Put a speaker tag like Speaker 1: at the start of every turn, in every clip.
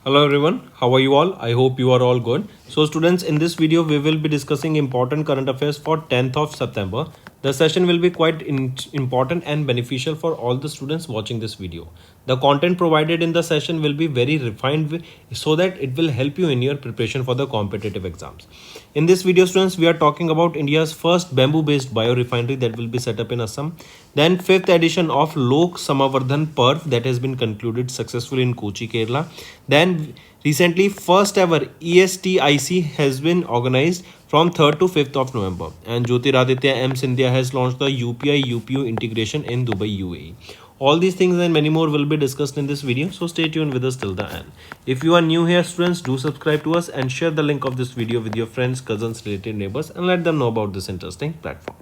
Speaker 1: Hello everyone, how are you all? I hope you are all good. So students, in this video we will be discussing important current affairs for 10th of September. The session will be quite important and beneficial for all the students watching this video. The content provided in the session will be very refined so that it will help you in your preparation for the competitive exams. In this video students, we are talking about India's first bamboo based biorefinery that will be set up in Assam. Then 5th edition of Lok Samavardhan Parv that has been concluded successfully in Kochi, Kerala. Then recently first ever ESTIC has been organized from 3rd to 5th of November, and Jyotiraditya M. Scindia has launched the UPI UPU integration in Dubai, UAE. All these things and many more will be discussed in this video, so stay tuned with us till the end. If you are new here students, do subscribe to us and share the link of this video with your friends, cousins, related neighbors and let them know about this interesting platform.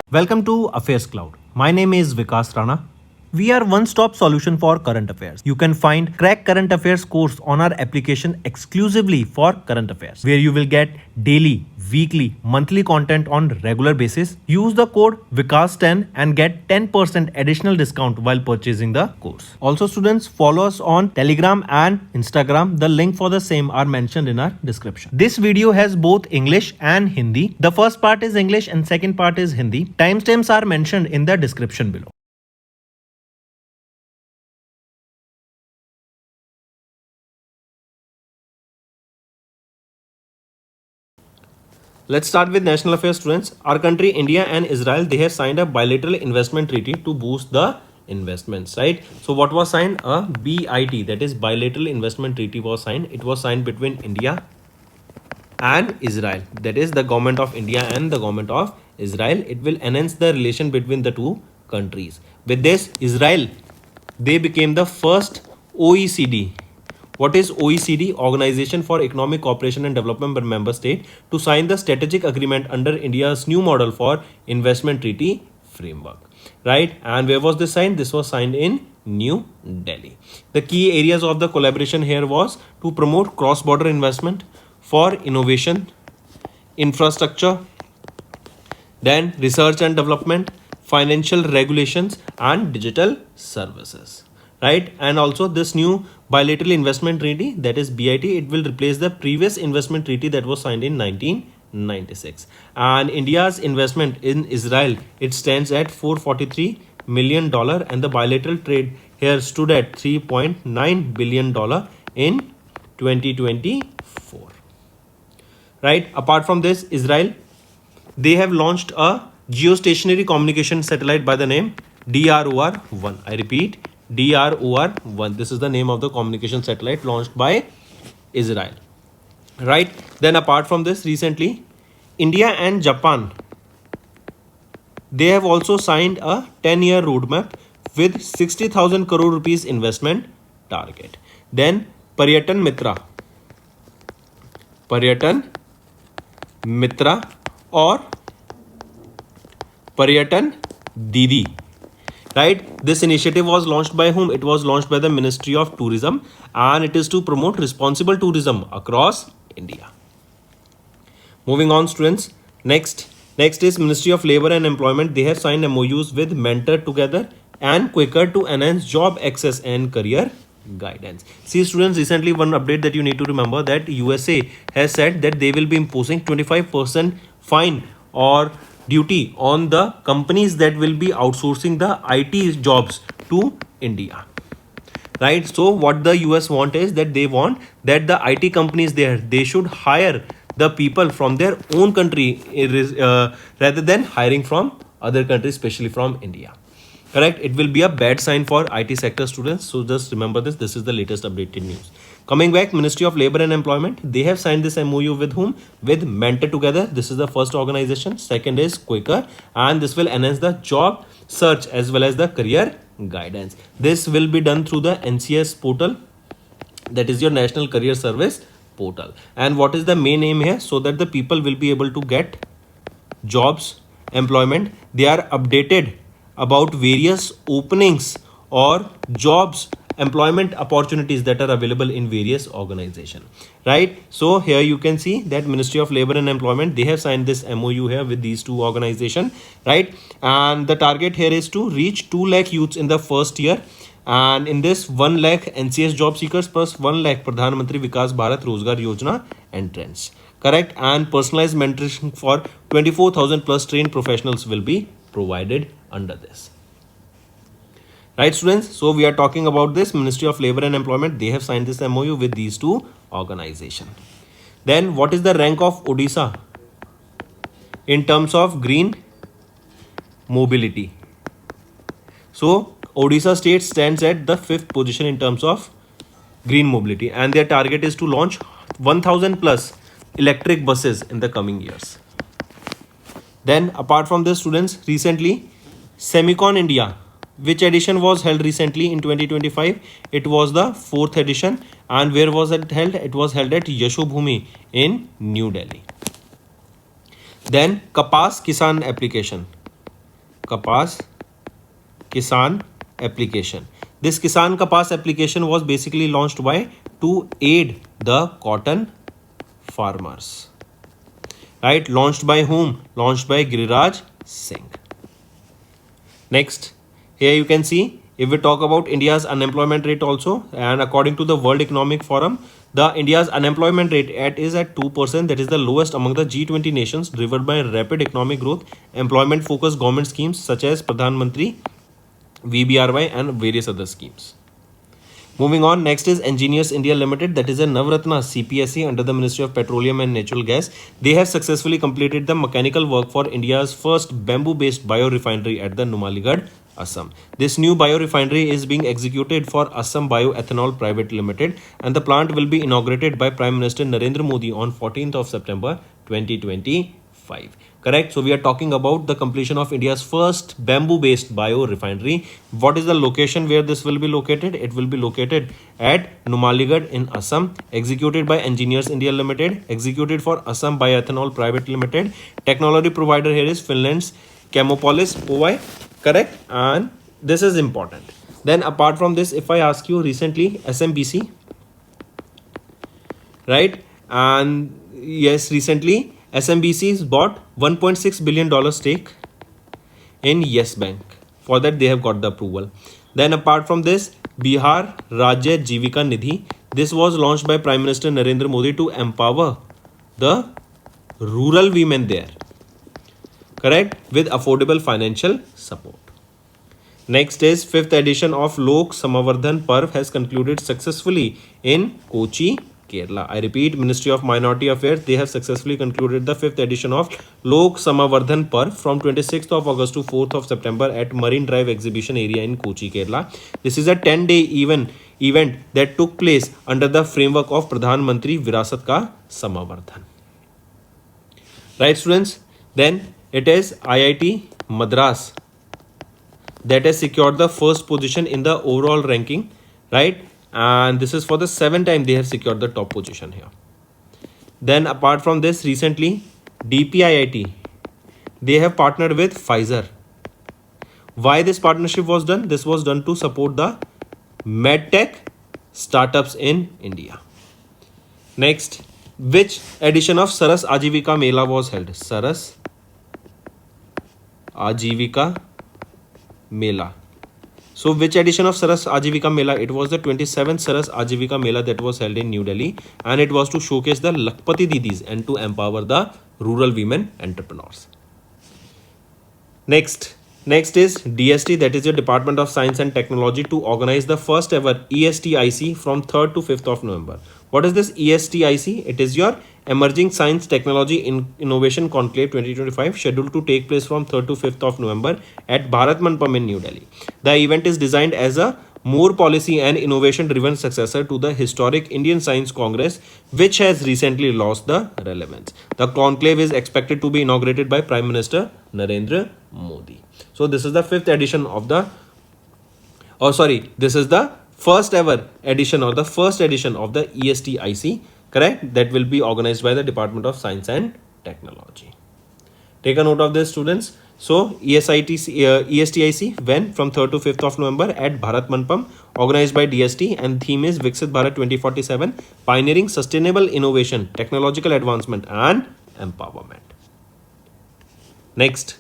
Speaker 1: Welcome to Affairs Cloud. My name is Vikas Rana. We are one-stop solution for current affairs. You can find Crack Current Affairs course on our application exclusively for current affairs, where you will get daily, weekly, monthly content on regular basis. Use the code VIKAS10 and get 10% additional discount while purchasing the course. Also students, follow us on Telegram and Instagram. The link for the same are mentioned in our description. This video has both English and Hindi. The first part is English and second part is Hindi. Timestamps are mentioned in the description below. Let's start with national affairs students. Our country, India and Israel, they have signed a bilateral investment treaty to boost the investments, right? So what was signed? A BIT, that is bilateral investment treaty was signed. It was signed between India and Israel, that is the government of India and the government of Israel. It will enhance the relation between the two countries. With this, Israel, they became the first OECD. What is OECD? Organization for Economic Cooperation and Development member state to sign the strategic agreement under India's new model for investment treaty framework, right? And where was this signed? This was signed in New Delhi. The key areas of the collaboration here was to promote cross-border investment for innovation, infrastructure, then research and development, financial regulations and digital services, right? And also this new bilateral investment treaty, that is BIT, it will replace the previous investment treaty that was signed in 1996. And India's investment in Israel, it stands at $443 million, and the bilateral trade here stood at $3.9 billion in 2024, right? Apart from this, Israel, they have launched a geostationary communication satellite by the name DROR-1. I repeat, DROR-1. This is the name of the communication satellite launched by Israel, right? Then apart from this, recently India and Japan, they have also signed a 10-year roadmap with 60,000 crore rupees investment target. Then Paryatan Mitra or Paryatan Didi, right? This initiative was launched by whom? It was launched by the Ministry of Tourism, and it is to promote responsible tourism across India. Moving on students, next is Ministry of Labour and Employment. They have signed MOUs with Mentor Together and Quicker to enhance job access and career guidance. See students, recently one update that you need to remember, that USA has said that they will be imposing 25% fine or duty on the companies that will be outsourcing the IT jobs to India, right? So what the US want is that they want that the IT companies there, they should hire the people from their own country rather than hiring from other countries, especially from India. Correct? It will be a bad sign for IT sector students. So just remember this. This is the latest updated news. Coming back, Ministry of Labour and Employment, they have signed this MOU with whom? With Mentor Together. This is the first organization. Second is Quicker, and this will enhance the job search as well as the career guidance. This will be done through the NCS portal, that is your National Career Service portal. And what is the main aim here? So that the people will be able to get jobs, employment. They are updated about various openings or jobs, employment opportunities that are available in various organizations, right? So here you can see that Ministry of Labour and Employment, they have signed this MOU here with these two organizations, right? And the target here is to reach 2 lakh youths in the first year and in this 1 lakh NCS job seekers plus 1 lakh Pradhan Mantri Vikas Bharat Rozgar Yojana entrants. Correct. And personalized mentorship for 24,000 plus trained professionals will be provided under this. Right, students? So we are talking about this Ministry of Labor and Employment. They have signed this MOU with these two organizations. Then what is the rank of Odisha in terms of green mobility? So Odisha state stands at the 5th position in terms of green mobility, and their target is to launch 1,000 plus electric buses in the coming years. Then apart from this, students, recently Semicon India, which edition was held recently in 2025? It was the 4th edition. And where was it held? It was held at Yashobhumi in New Delhi. Then Kapas Kisan application. Kapas Kisan application. This Kisan Kapas application was basically launched by to aid the cotton farmers. Right? Launched by whom? Launched by Giriraj Singh. Next, here you can see, if we talk about India's unemployment rate also, and according to the World Economic Forum, the India's unemployment rate is at 2%. That is the lowest among the G20 nations, driven by rapid economic growth, employment focused government schemes such as Pradhan Mantri, VBRY and various other schemes. Moving on, next is Engineers India Limited, that is a Navratna CPSE under the Ministry of Petroleum and Natural Gas. They have successfully completed the mechanical work for India's first bamboo-based biorefinery at the Numaligarh, Assam. This new biorefinery is being executed for Assam Bioethanol Private Limited, and the plant will be inaugurated by Prime Minister Narendra Modi on 14th of September 2025. Correct. So we are talking about the completion of India's first bamboo-based biorefinery. What is the location where this will be located? It will be located at Numaligarh in Assam. Executed by Engineers India Limited. Executed for Assam Bioethanol Private Limited. Technology provider here is Finland's Chemopolis OY. Correct. And this is important. Then apart from this, if I ask you recently, SMBC, right? And yes, recently SMBC's bought $1.6 billion stake in Yes Bank. For that, they have got the approval. Then apart from this, Bihar Rajya Jivika Nidhi. This was launched by Prime Minister Narendra Modi to empower the rural women there. Correct? With affordable financial support. Next is 5th edition of Lok Samavardhan Parv has concluded successfully in Kochi, Kerala. I repeat, Ministry of Minority Affairs, they have successfully concluded the 5th edition of Lok Samavardhan Parv from 26th of August to 4th of September at Marine Drive Exhibition Area in Kochi, Kerala. This is a 10-day event that took place under the framework of Pradhan Mantri Virasat Ka Samavardhan. Right, students? Then it is IIT Madras that has secured the first position in the overall ranking, right? And this is for the 7th time they have secured the top position here. Then apart from this, recently DPIIT, they have partnered with Pfizer. Why this partnership was done? This was done to support the medtech startups in India. Next, which edition of Saras Ajivika Mela was held? Saras Ajivika Mela. So which edition of Saras Ajivika Mela? It was the 27th Saras Ajivika Mela that was held in New Delhi, and it was to showcase the Lakpati Didis and to empower the rural women entrepreneurs. Next is DST, that is your Department of Science and Technology, to organize the first ever ESTIC from 3rd to 5th of November. What is this ESTIC? It is your Emerging Science Technology Innovation Conclave 2025, scheduled to take place from 3rd to 5th of November at Bharat Mandapam in New Delhi. The event is designed as a more policy and innovation driven successor to the historic Indian Science Congress, which has recently lost the relevance. The conclave is expected to be inaugurated by Prime Minister Narendra Modi. So this is the 5th edition of the, this is the first ever edition or the first edition of the ESTIC, correct? That will be organized by the Department of Science and Technology. Take a note of this, students. So ESTIC when from 3rd to 5th of November at Bharat Mandapam, organized by DST, and theme is Viksit Bharat 2047, pioneering sustainable innovation, technological advancement and empowerment. Next,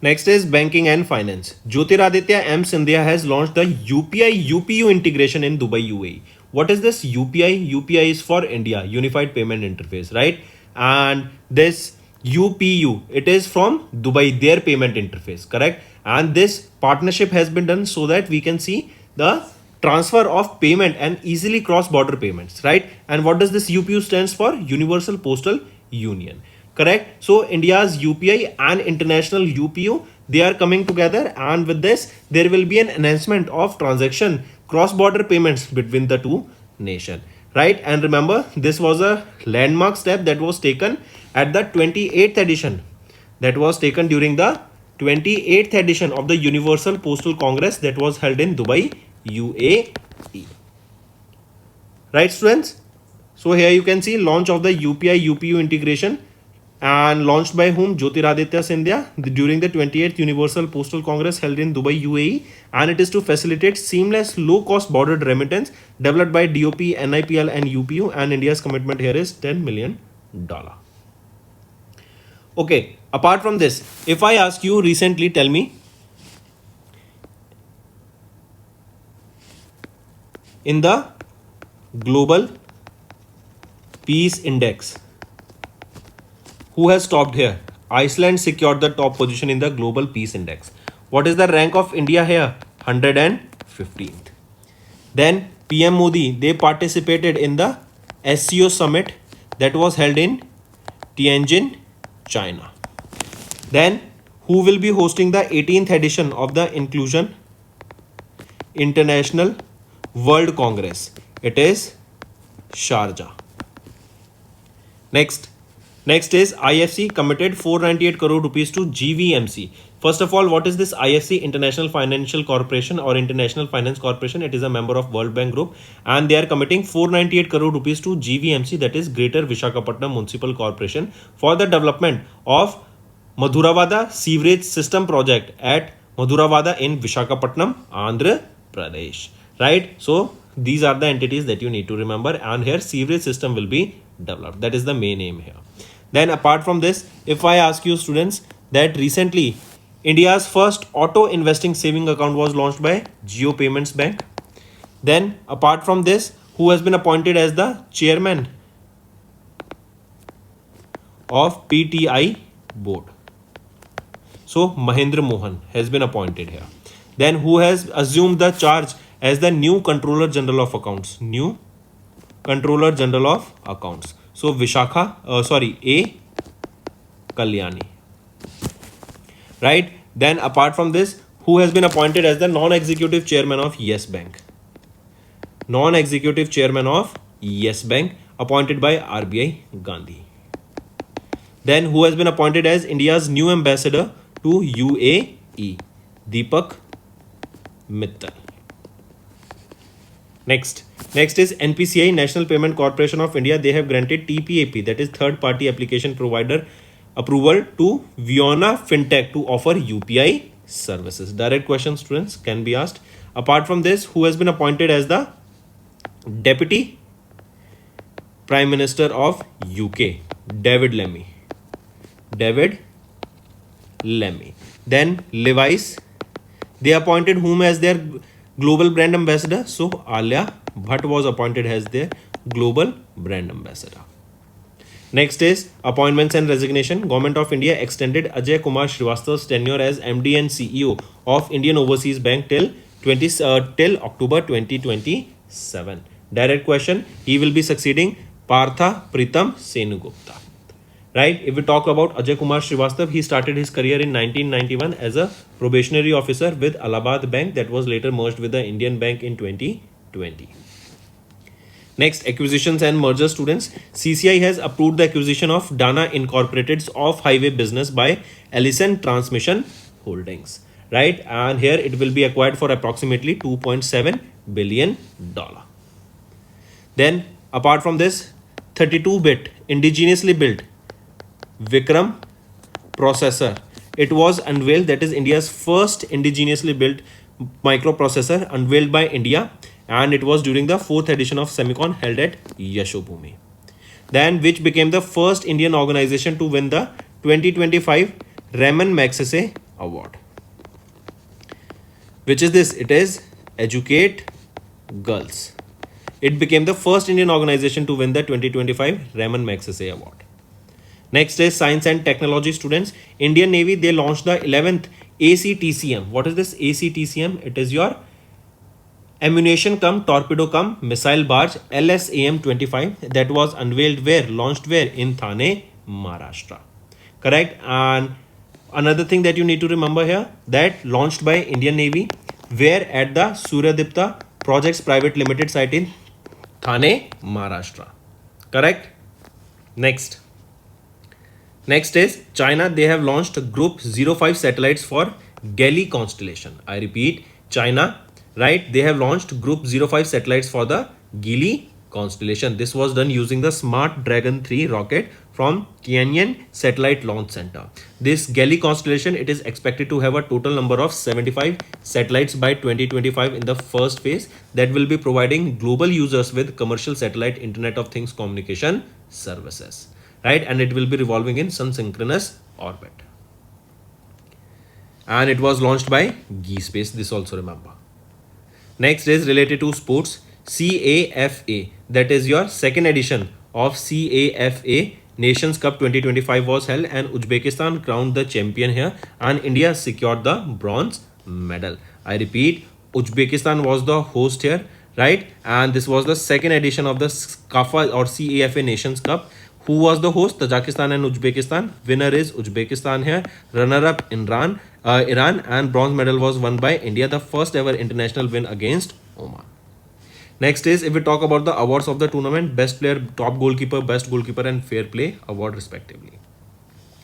Speaker 1: Next is banking and finance. Jyotiraditya M. Scindia has launched the UPI UPU integration in Dubai, UAE. What is this UPI? UPI is for India, Unified Payment Interface, right? And this UPU, it is from Dubai, their payment interface, correct? And this partnership has been done so that we can see the transfer of payment and easily cross-border payments, right? And what does this UPU stands for? Universal Postal Union, correct? So India's UPI and international UPU, they are coming together, and with this there will be an enhancement of transaction cross-border payments between the two nations, right? And remember, this was a landmark step that was taken at the 28th edition, that was taken during the 28th edition of the Universal Postal Congress that was held in Dubai, UAE. Right, students? So here you can see launch of the UPI UPU integration, and launched by whom? Jyotiraditya Scindia during the 28th Universal Postal Congress held in Dubai, UAE, and it is to facilitate seamless low-cost bordered remittance developed by DOP, NIPL and UPU, and India's commitment here is $10 million. Okay, apart from this, if I ask you recently, tell me, in the global peace index, who has topped here? Iceland secured the top position in the global peace index. What is the rank of India here? 115th. Then PM Modi, they participated in the SCO summit that was held in Tianjin, China. Then who will be hosting the 18th edition of the Inclusion International World Congress? It is Sharjah. Next is IFC committed 498 crore rupees to GVMC. First of all, what is this IFC? International Financial Corporation or International Finance Corporation. It is a member of World Bank Group, and they are committing 498 crore rupees to GVMC, that is Greater Visakhapatnam Municipal Corporation, for the development of Madhuravada Sewerage System Project at Madhuravada in Visakhapatnam, Andhra Pradesh. Right? So these are the entities that you need to remember, and here sewerage system will be developed. That is the main aim here. Then apart from this, if I ask you students that recently India's first auto investing saving account was launched by Jio Payments Bank. Then apart from this, who has been appointed as the chairman of PTI board? So Mahendra Mohan has been appointed here. Then who has assumed the charge as the new Controller General of Accounts? New Controller General of Accounts. So A. Kalyani. Right? Then apart from this, who has been appointed as the non-executive chairman of Yes Bank? Non-executive chairman of Yes Bank, appointed by RBI Gandhi. Then who has been appointed as India's new ambassador to UAE? Deepak Mittal. Next is NPCI, National Payment Corporation of India. They have granted TPAP, that is third party application provider, approval to Viona Fintech to offer UPI services. Direct questions, students, can be asked. Apart from this, who has been appointed as the Deputy Prime Minister of UK? David Lammy. Then Levi's, they appointed whom as their global brand ambassador? So Alia Bhatt was appointed as their global brand ambassador. Next is appointments and resignation. Government of India extended Ajay Kumar Srivastav's tenure as MD and CEO of Indian Overseas Bank till October 2027. Direct question, he will be succeeding Partha Pritam Senugupta. Right? If we talk about Ajay Kumar Srivastav, he started his career in 1991 as a probationary officer with Allahabad Bank that was later merged with the Indian Bank in 2020. Next, acquisitions and mergers, students. CCI has approved the acquisition of Dana Incorporated's off-highway business by Ellison Transmission Holdings. Right? And here it will be acquired for approximately $2.7 billion. Then, apart from this, 32-bit indigenously built Vikram processor. It was unveiled, that is India's first indigenously built microprocessor unveiled by India, and it was during the 4th edition of Semicon held at Yashobhumi. Then which became the first Indian organization to win the 2025 Raman Magsaysay award. Which is this? It is Educate Girls. It became the first Indian organization to win the 2025 Raman Magsaysay Award. Next is Science and Technology students. Indian Navy, they launched the 11th ACTCM. What is this ACTCM? It is your ammunition cum torpedo cum missile barge LSAM-25 that was unveiled where? Launched where? In Thane, Maharashtra. Correct? And another thing that you need to remember here, that launched by Indian Navy where? At the Suryadipta Projects Private Limited site in Thane, Maharashtra. Correct? Next is China. They have launched Group 05 satellites for Geli constellation. I repeat, China, right? They have launched Group 05 satellites for the Gili constellation. This was done using the Smart Dragon 3 rocket from Tianyan Satellite Launch Center. This Geli constellation, it is expected to have a total number of 75 satellites by 2025 in the first phase that will be providing global users with commercial satellite Internet of Things communication services. Right, and it will be revolving in sun synchronous orbit. And it was launched by GE Space. This also remember. Next is related to sports. CAFA, that is your second edition of CAFA Nations Cup 2025 was held, and Uzbekistan crowned the champion here, and India secured the bronze medal. I repeat, Uzbekistan was the host here, right? And this was the second edition of the CAFA or CAFA Nations Cup. Who was the host? Tajikistan and Uzbekistan. Winner is Uzbekistan here. Runner-up Iran, and bronze medal was won by India, the first ever international win against Oman. Next is, if we talk about the awards of the tournament, best player, top goalkeeper, best goalkeeper and fair play award respectively.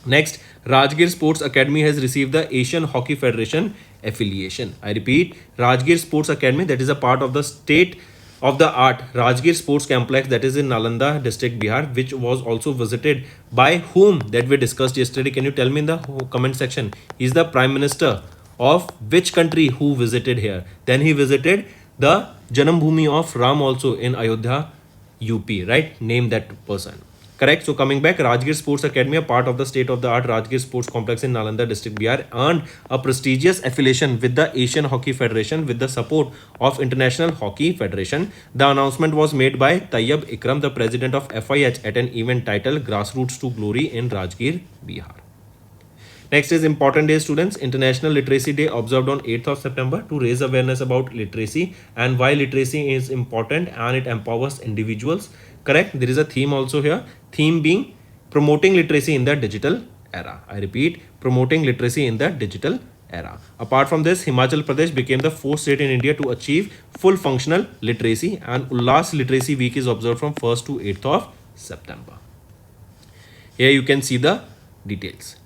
Speaker 1: Next, Rajgir Sports Academy has received the Asian Hockey Federation affiliation. I repeat, Rajgir Sports Academy, that is a part of the state of the art Rajgir Sports Complex that is in Nalanda district, Bihar, which was also visited by whom that we discussed yesterday. Can you tell me in the comment section? Is the Prime Minister of which country who visited here? Then he visited the Janambhumi of Ram also in Ayodhya, UP, right? Name that person. Correct. So coming back, Rajgir Sports Academy, a part of the state-of-the-art Rajgir Sports Complex in Nalanda district, Bihar, earned a prestigious affiliation with the Asian Hockey Federation with the support of International Hockey Federation. The announcement was made by Tayyab Ikram, the president of FIH, at an event titled Grassroots to Glory in Rajgir, Bihar. Next is important day, students. International Literacy Day observed on 8th of September to raise awareness about literacy and why literacy is important and it empowers individuals. Correct. There is a theme also here. Theme being promoting literacy in the digital era. I repeat, promoting literacy in the digital era. Apart from this, Himachal Pradesh became the fourth state in India to achieve full functional literacy, and Ullas Literacy Week is observed from 1st to 8th of September. Here you can see the details.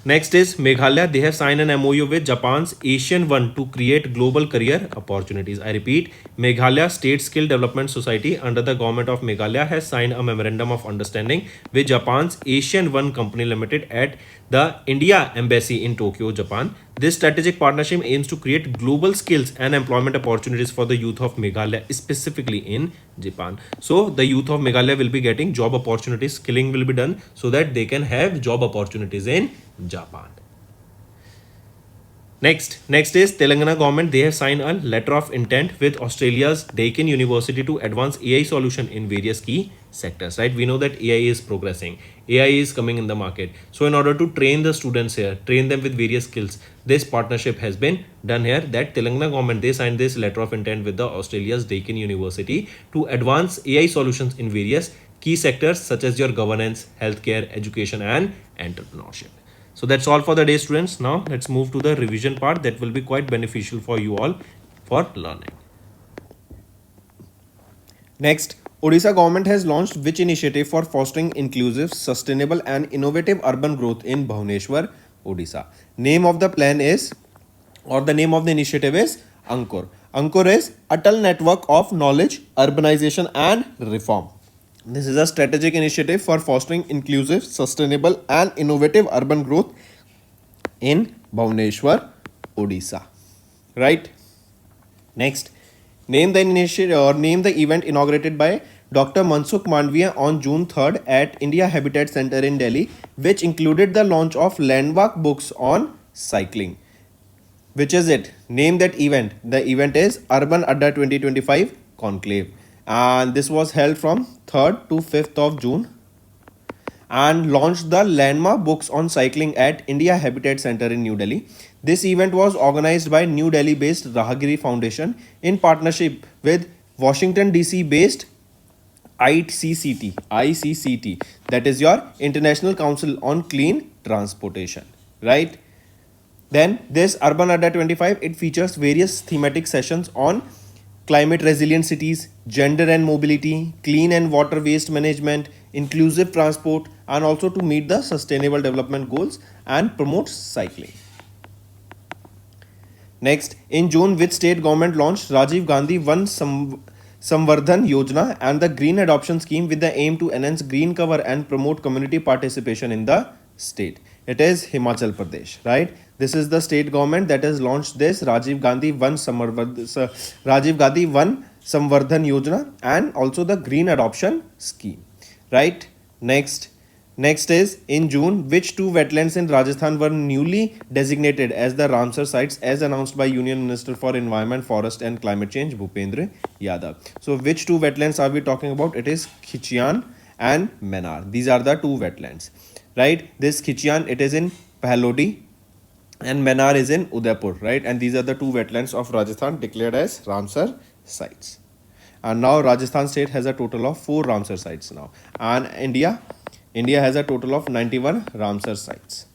Speaker 1: Next is Meghalaya. They have signed an MOU with Japan's Asian One to create global career opportunities. I repeat, Meghalaya State Skill Development Society under the government of Meghalaya has signed a memorandum of understanding with Japan's Asian One Company Limited at the India Embassy in Tokyo, Japan. This strategic partnership aims to create global skills and employment opportunities for the youth of Meghalaya, specifically in Japan. So the youth of Meghalaya will be getting job opportunities, skilling will be done so that they can have job opportunities in Japan. Next is Telangana government. They have signed a letter of intent with Australia's Deakin University to advance AI solution in various key sectors. Right? We know that AI is progressing. AI is coming in the market. So in order to train the students here, train them with various skills, this partnership has been done here. That Telangana government, they signed this letter of intent with the Australia's Deakin University to advance AI solutions in various key sectors such as your governance, healthcare, education and entrepreneurship. So that's all for the day, students. Now let's move to the revision part that will be quite beneficial for you all for learning. Next, Odisha government has launched which initiative for fostering inclusive, sustainable and innovative urban growth in Bhubaneswar, Odisha? Name of the plan is, or the name of the initiative is Ankur. Ankur is Atal Network of Knowledge, Urbanization and Reform. This is a strategic initiative for fostering inclusive, sustainable and innovative urban growth in Bhubaneswar, Odisha. Right? Next, name the initiative or name the event inaugurated by Dr. Mansukh Mandviya on June 3rd at India Habitat Center in Delhi, which included the launch of landmark books on cycling. Which is it? Name that event. The event is Urban Adda 2025 Conclave. And this was held from 3rd to 5th of June and launched the landmark books on cycling at India Habitat Center in New Delhi. This event was organized by New Delhi based Rahagiri Foundation in partnership with Washington DC based ICCT, that is your International Council on Clean Transportation, right? Then this Urban Adda 25, it features various thematic sessions on climate resilient cities, gender and mobility, clean and water waste management, inclusive transport, and also to meet the sustainable development goals and promote cycling. Next, in June, which state government launched Rajiv Gandhi Van Samvardhan Yojana and the Green Adoption Scheme with the aim to enhance green cover and promote community participation in the state? It is Himachal Pradesh, right? This is the state government that has launched this Rajiv Gandhi Van Samvardhan Yojana and also the Green Adoption Scheme, right? Next is in June, which two wetlands in Rajasthan were newly designated as the Ramsar sites as announced by Union Minister for Environment, Forest and Climate Change Bhupendra Yadav. So which two wetlands are we talking about? It is Khichian and Menar. These are the two wetlands, right? This Khichian, it is in Pahalodi and Menar is in Udaipur, right? And these are the two wetlands of Rajasthan declared as Ramsar sites. And now Rajasthan state has a total of 4 Ramsar sites now. And India has a total of 91 Ramsar sites.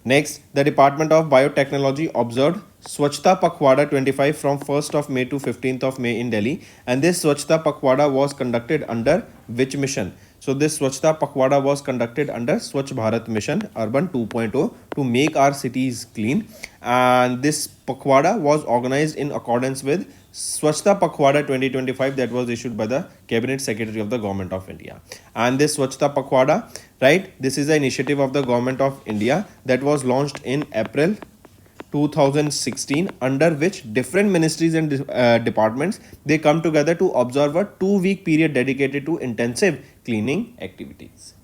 Speaker 1: Next, the Department of Biotechnology observed Swachhta Pakhwada 25 from 1st of May to 15th of May in Delhi. And this Swachhta Pakhwada was conducted under which mission? So this Swachhta Pakhwada was conducted under Swachh Bharat Mission Urban 2.0 to make our cities clean. And this Pakhwada was organized in accordance with Swachhta Pakhwada 2025 that was issued by the Cabinet Secretary of the Government of India. And this Swachhta Pakhwada, right, this is an initiative of the Government of India that was launched in April 2016, under which different ministries and departments, they come together to observe a 2-week period dedicated to intensive cleaning activities.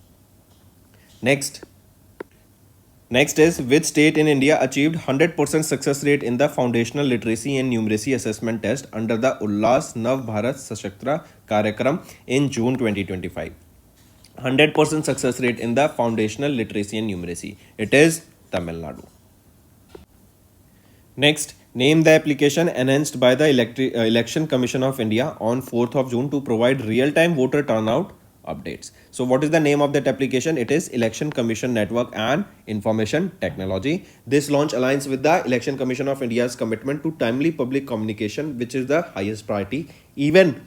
Speaker 1: Next is which state in India achieved 100% success rate in the foundational literacy and numeracy assessment test under the Ullas Nav Bharat Sashaktra Karyakram in June 2025. 100% success rate in the foundational literacy and numeracy. It is Tamil Nadu. Next, name the application enhanced by the Election Commission of India on 4th of June to provide real-time voter turnout updates. So what is the name of that application? It is Election Commission Network and Information Technology. This launch aligns with the Election Commission of India's commitment to timely public communication, which is the highest priority. Even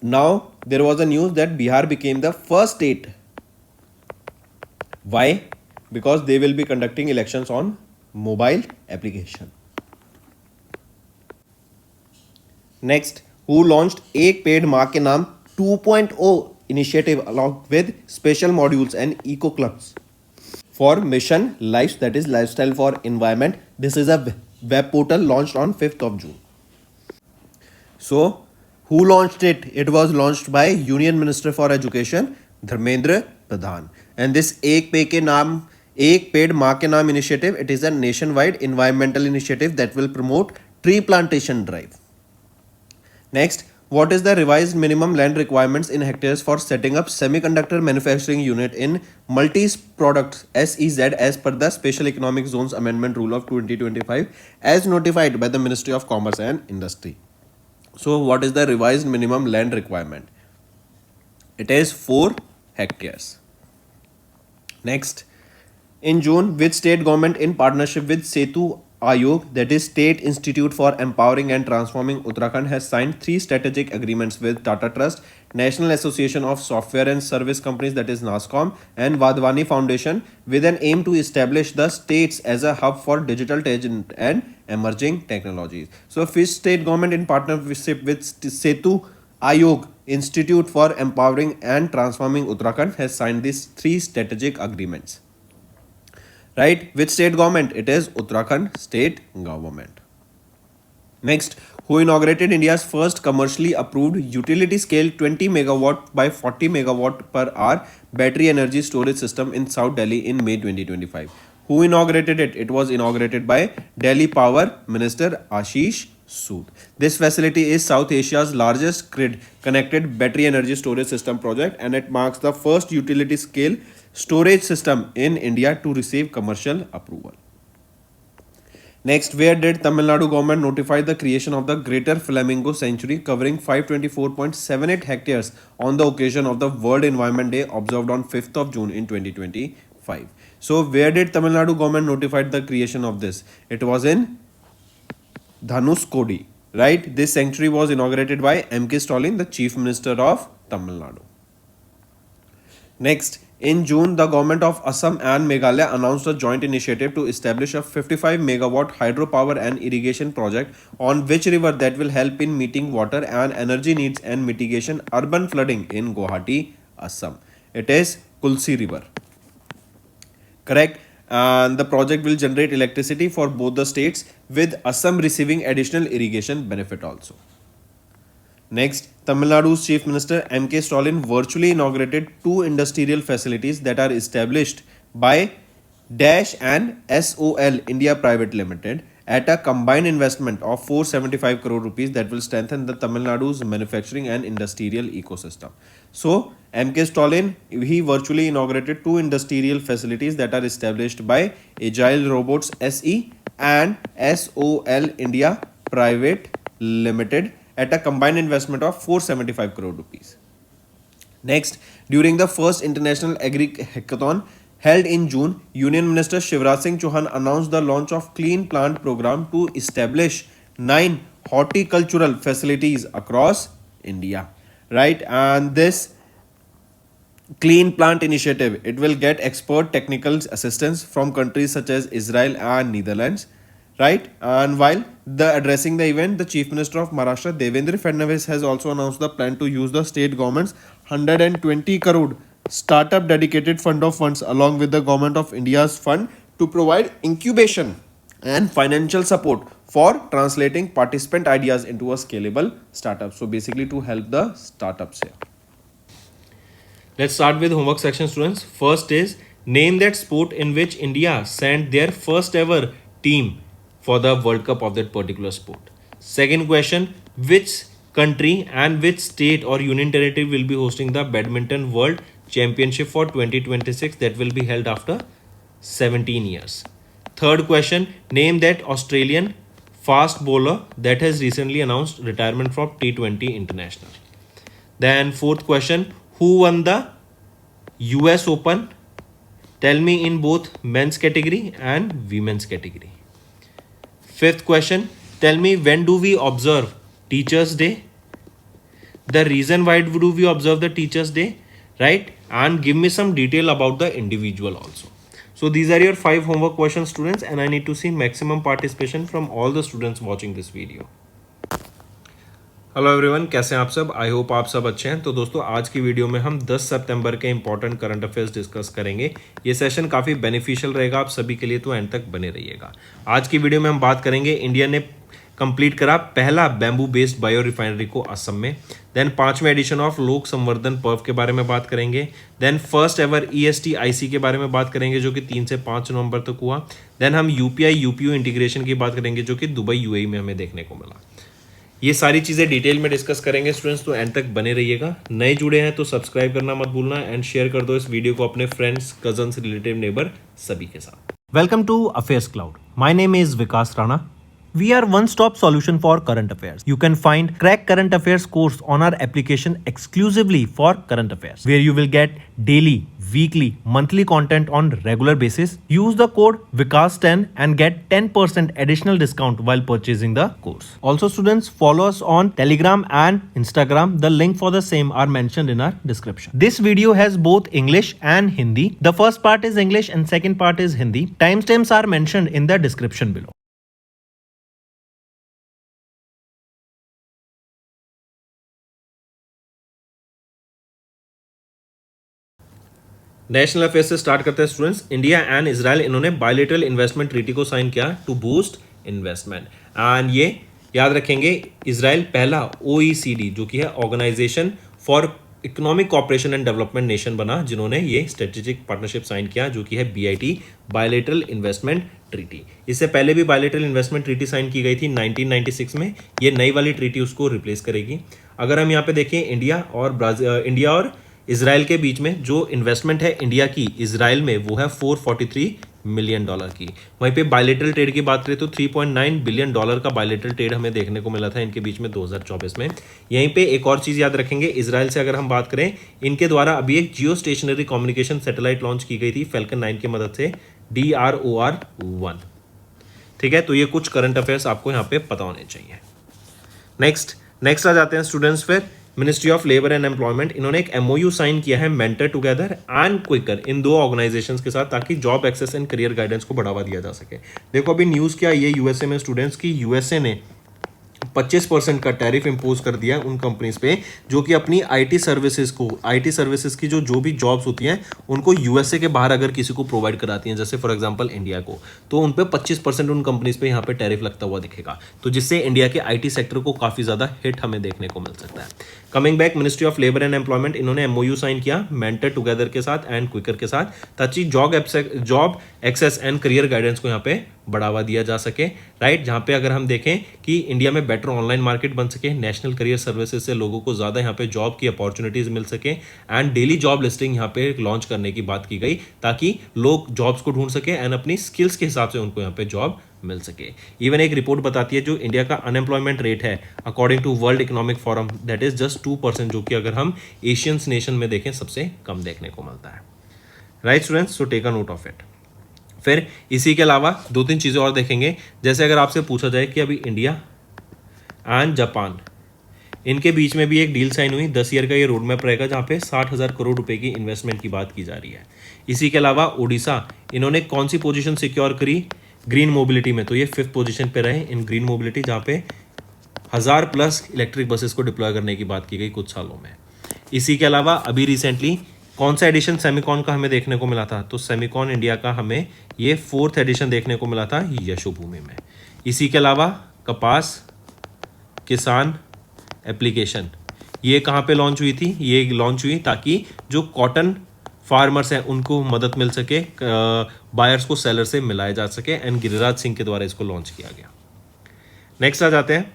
Speaker 1: now, there was a news that Bihar became the first state. Why? Because they will be conducting elections on mobile application. Next, who launched Ek Ped Maa Ke Naam 2.0 initiative along with special modules and eco clubs for Mission Lives, that is Lifestyle for Environment. This is a web portal launched on 5th of June. So, who launched it? It was launched by Union Minister for Education, Dharmendra Pradhan. And this Ek Ped Maa Ke Naam initiative, it is a nationwide environmental initiative that will promote tree plantation drive. Next, what is the revised minimum land requirements in hectares for setting up semiconductor manufacturing unit in multi-product SEZ as per the Special Economic Zones Amendment Rule of 2025 as notified by the Ministry of Commerce and Industry? So what is the revised minimum land requirement? It is 4 hectares. Next, in June, which state government in partnership with Setu Ayog, that is State Institute for Empowering and Transforming Uttarakhand, has signed 3 strategic agreements with Tata Trust, National Association of Software and Service Companies, that is NASSCOM, and Vadhwani Foundation with an aim to establish the states as a hub for digital tech and emerging technologies. So, which state government in partnership with Setu Ayog, Institute for Empowering and Transforming Uttarakhand, has signed these 3 strategic agreements? Right? Which state government? It is Uttarakhand state government. Next, who inaugurated India's first commercially approved utility scale 20 megawatt by 40 megawatt per hour battery energy storage system in South Delhi in May 2025? Who inaugurated it? It was inaugurated by Delhi Power Minister Ashish Sood. This facility is South Asia's largest grid-connected battery energy storage system project, and it marks the first utility-scale storage system in India to receive commercial approval. Next, where did Tamil Nadu government notify the creation of the Greater Flamingo Sanctuary covering 524.78 hectares on the occasion of the World Environment Day observed on 5th of June in 2025? So, where did Tamil Nadu government notify the creation of this? It was in Dhanuskodi, right? This sanctuary was inaugurated by M.K. Stalin, the Chief Minister of Tamil Nadu. Next, in June, the government of Assam and Meghalaya announced a joint initiative to establish a 55 megawatt hydropower and irrigation project on which river that will help in meeting water and energy needs and mitigation urban flooding in Guwahati, Assam. It is Kulsi River. Correct? And the project will generate electricity for both the states, with Assam receiving additional irrigation benefit also. Next, Tamil Nadu's Chief Minister M.K. Stalin virtually inaugurated two industrial facilities that are established by Dash and SOL India Private Limited at a combined investment of 475 crore rupees that will strengthen the Tamil Nadu's manufacturing and industrial ecosystem. So, M.K. Stalin, he virtually inaugurated two industrial facilities that are established by Agile Robots SE and SOL India Private Limited at a combined investment of 475 crore rupees. Next, during the first International Agri Hackathon held in June, Union Minister Shivraj Singh Chauhan announced the launch of Clean Plant program to establish 9 horticultural facilities across India. Right? And this Clean Plant initiative, it will get expert technical assistance from countries such as Israel and Netherlands. Right? And while addressing the event, the Chief Minister of Maharashtra, Devendra Fadnavis, has also announced the plan to use the state government's 120 crore startup dedicated fund of funds along with the government of India's fund to provide incubation and financial support for translating participant ideas into a scalable startup. So basically to help the startups here. Let's start with homework section, students. First is name that sport in which India sent their first ever team for the World Cup of that particular sport. Second question, which country and which state or union territory will be hosting the Badminton World Championship for 2026 that will be held after 17 years. Third question, name that Australian fast bowler that has recently announced retirement from T20 International. Then fourth question, who won the US Open? Tell me in both men's category and women's category. Fifth question, tell me when do we observe Teachers' Day? The reason why do we observe the Teachers' Day, right? And give me some detail about the individual also. So these are your 5 homework questions, students, and I need to see maximum participation from all the students watching this video. Hello everyone, कैसे हैं आप सब? I hope आप सब अच्छे हैं। तो दोस्तों, आज की वीडियो में हम 10 सितंबर के इंपॉर्टेंट करंट अफेयर्स डिस्कस करेंगे। ये सेशन काफ़ी बेनिफिशियल रहेगा आप सभी के लिए, तो एंड तक बने रहिएगा। आज की वीडियो में हम बात करेंगे इंडिया ने कंप्लीट करा पहला बैम्बू बेस्ड बायो रिफाइनरी को असम में। देन 5वें एडिशन ऑफ लोक संवर्धन पर्व के बारे में बात करेंगे। देन फर्स्ट एवर EST-IC के बारे में बात करेंगे जो कि 3 से 5 नवंबर तक हुआ। देन हम UPI UPU इंटीग्रेशन की बात करेंगे जो कि दुबई UAE में हमें देखने को मिला। ये सारी चीज़ें डिटेल में डिस्कस करेंगे स्टूडेंट्स, तो एंड तक बने रहिएगा। नए जुड़े हैं तो सब्सक्राइब करना मत भूलना एंड शेयर कर दो इस वीडियो को अपने फ्रेंड्स, कजन्स, रिलेटिव, नेबर सभी के साथ। Welcome to affairs cloud. My name is Vikas Rana. We are one-stop solution for current affairs. You can find Crack Current Affairs course on our application exclusively for current affairs, where you will get daily, weekly, monthly content on regular basis. Use the code VIKAS10 and get 10% additional discount while purchasing the course. Also, students, follow us on Telegram and Instagram. The link for the same are mentioned in our description. This video has both English and Hindi. The first part is English and second part is Hindi. Timestamps are mentioned in the description below. National affair से start करते हैं students. India and Israel इन्होंने bilateral investment treaty को sign किया to boost investment. And ये याद रखेंगे, Israel पहला OECD जो कि है organisation for economic cooperation and development nation बना जिन्होंने ये स्ट्रेटेजिक पार्टनरशिप साइन किया, जो कि है BIT, बायलेटरल इन्वेस्टमेंट ट्रीटी। इससे पहले भी बायलेटरल इन्वेस्टमेंट ट्रीटी साइन की गई थी 1996 में। ये नई वाली ट्रीटी उसको रिप्लेस करेगी। अगर हम यहाँ पे देखें इंडिया और इजराइल के बीच में जो इन्वेस्टमेंट है इंडिया की इजराइल में, वो है $443 मिलियन की। वहीं पे बायलेटरल ट्रेड की बात करें तो $3.9 बिलियन का बायलेटरल ट्रेड हमें देखने को मिला था इनके बीच में 2024 में। यहीं पे एक और चीज याद रखेंगे, इजराइल से अगर हम बात करें, इनके द्वारा अभी एक जियो स्टेशनरी कम्युनिकेशन सैटेलाइट लॉन्च की गई थी फैल्कन 9 की मदद से, DROR-1। ठीक है, तो ये कुछ करंट अफेयर्स आपको यहाँ पे पता होने चाहिए। नेक्स्ट आ जाते हैं स्टूडेंट्स। फिर ministry of labour and employment, इन्होंने एक MOU साइन किया है मेंटर टुगेदर एंड क्विकर, इन दो ऑर्गेनाइजेशंस के साथ, ताकि job access and career guidance को बढ़ावा दिया जा सके। देखो अभी न्यूज़ क्या ये यूएसए में स्टूडेंट्स की, यूएसए ने 25% का टैरिफ इंपोज कर दिया है उन कंपनीज पे जो कि अपनी आईटी सर्विसेज की जो भी जॉब्स होती हैं उनको यूएसए के बाहर अगर किसी को प्रोवाइड कराती हैं, जैसे फॉर एग्जांपल इंडिया को, तो उन पे 25% उन कंपनीज पे यहाँ पे टैरिफ लगता हुआ दिखेगा, तो जिससे इंडिया के आईटी सेक्टर को काफी ज्यादा हिट हमें देखने को मिल सकता है। Coming back, ministry of labour and employment, इन्होंने MOU साइन किया मेंटर टुगेदर के साथ एंड क्विकर के साथ, ताकि job access and career guidance को यहाँ पे बढ़ावा दिया जा सके। राइट, जहाँ पे अगर हम देखें कि इंडिया में बेटर ऑनलाइन मार्केट बन सके, नेशनल करियर सर्विसेज से लोगों को ज़्यादा यहाँ पे जॉब की अपॉर्चुनिटीज मिल सके, एंड डेली जॉब लिस्टिंग यहाँ पे लॉन्च करने की बात की गई, ताकि लोग जॉब्स को ढूंढ सके एंड अपनी स्किल्स के हिसाब से उनको यहाँ पे जॉब मिल सके। इवन एक रिपोर्ट बताती है जो इंडिया का अनएम्प्लॉयमेंट रेट है according to World Economic Forum, that is just 2%, जो कि अगर हम एशियंस नेशन में देखें सबसे कम देखने को मिलता है। Right students, so take a note of it. फिर इसी के अलावा 2-3 चीज़ें और देखेंगे, जैसे अगर आपसे पूछा जाए कि अभी इंडिया एंड जापान, इनके बीच में भी एक डील साइन हुई, 10 ईयर का ये रोड मैप रहेगा, जहाँ पे 60,000 करोड़ रुपए की इन्वेस्टमेंट की बात की जा रही है। इसी के अलावा उड़ीसा, इन्होंने कौन सी पोजीशन सिक्योर करी ग्रीन मोबिलिटी में, तो ये 5th पोजीशन पे रहे इन ग्रीन मोबिलिटी, जहाँ पे 1000+ इलेक्ट्रिक बसेस को डिप्लॉय करने की बात की गई कुछ सालों में। इसी के अलावा अभी रिसेंटली कौन सा एडिशन सेमिकॉन का हमें देखने को मिला था, तो सेमिकॉन इंडिया का हमें ये 4th एडिशन देखने को मिला था यशोभूमि में। इसी के अलावा कपास किसान एप्लीकेशन, ये कहाँ पे लॉन्च हुई थी, ये लॉन्च हुई ताकि जो कॉटन फार्मर्स हैं उनको मदद मिल सके, बायर्स को सेलर से मिलाया जा सके, एंड गिरिराज सिंह के द्वारा इसको लॉन्च किया गया। नेक्स्ट आ जाते हैं,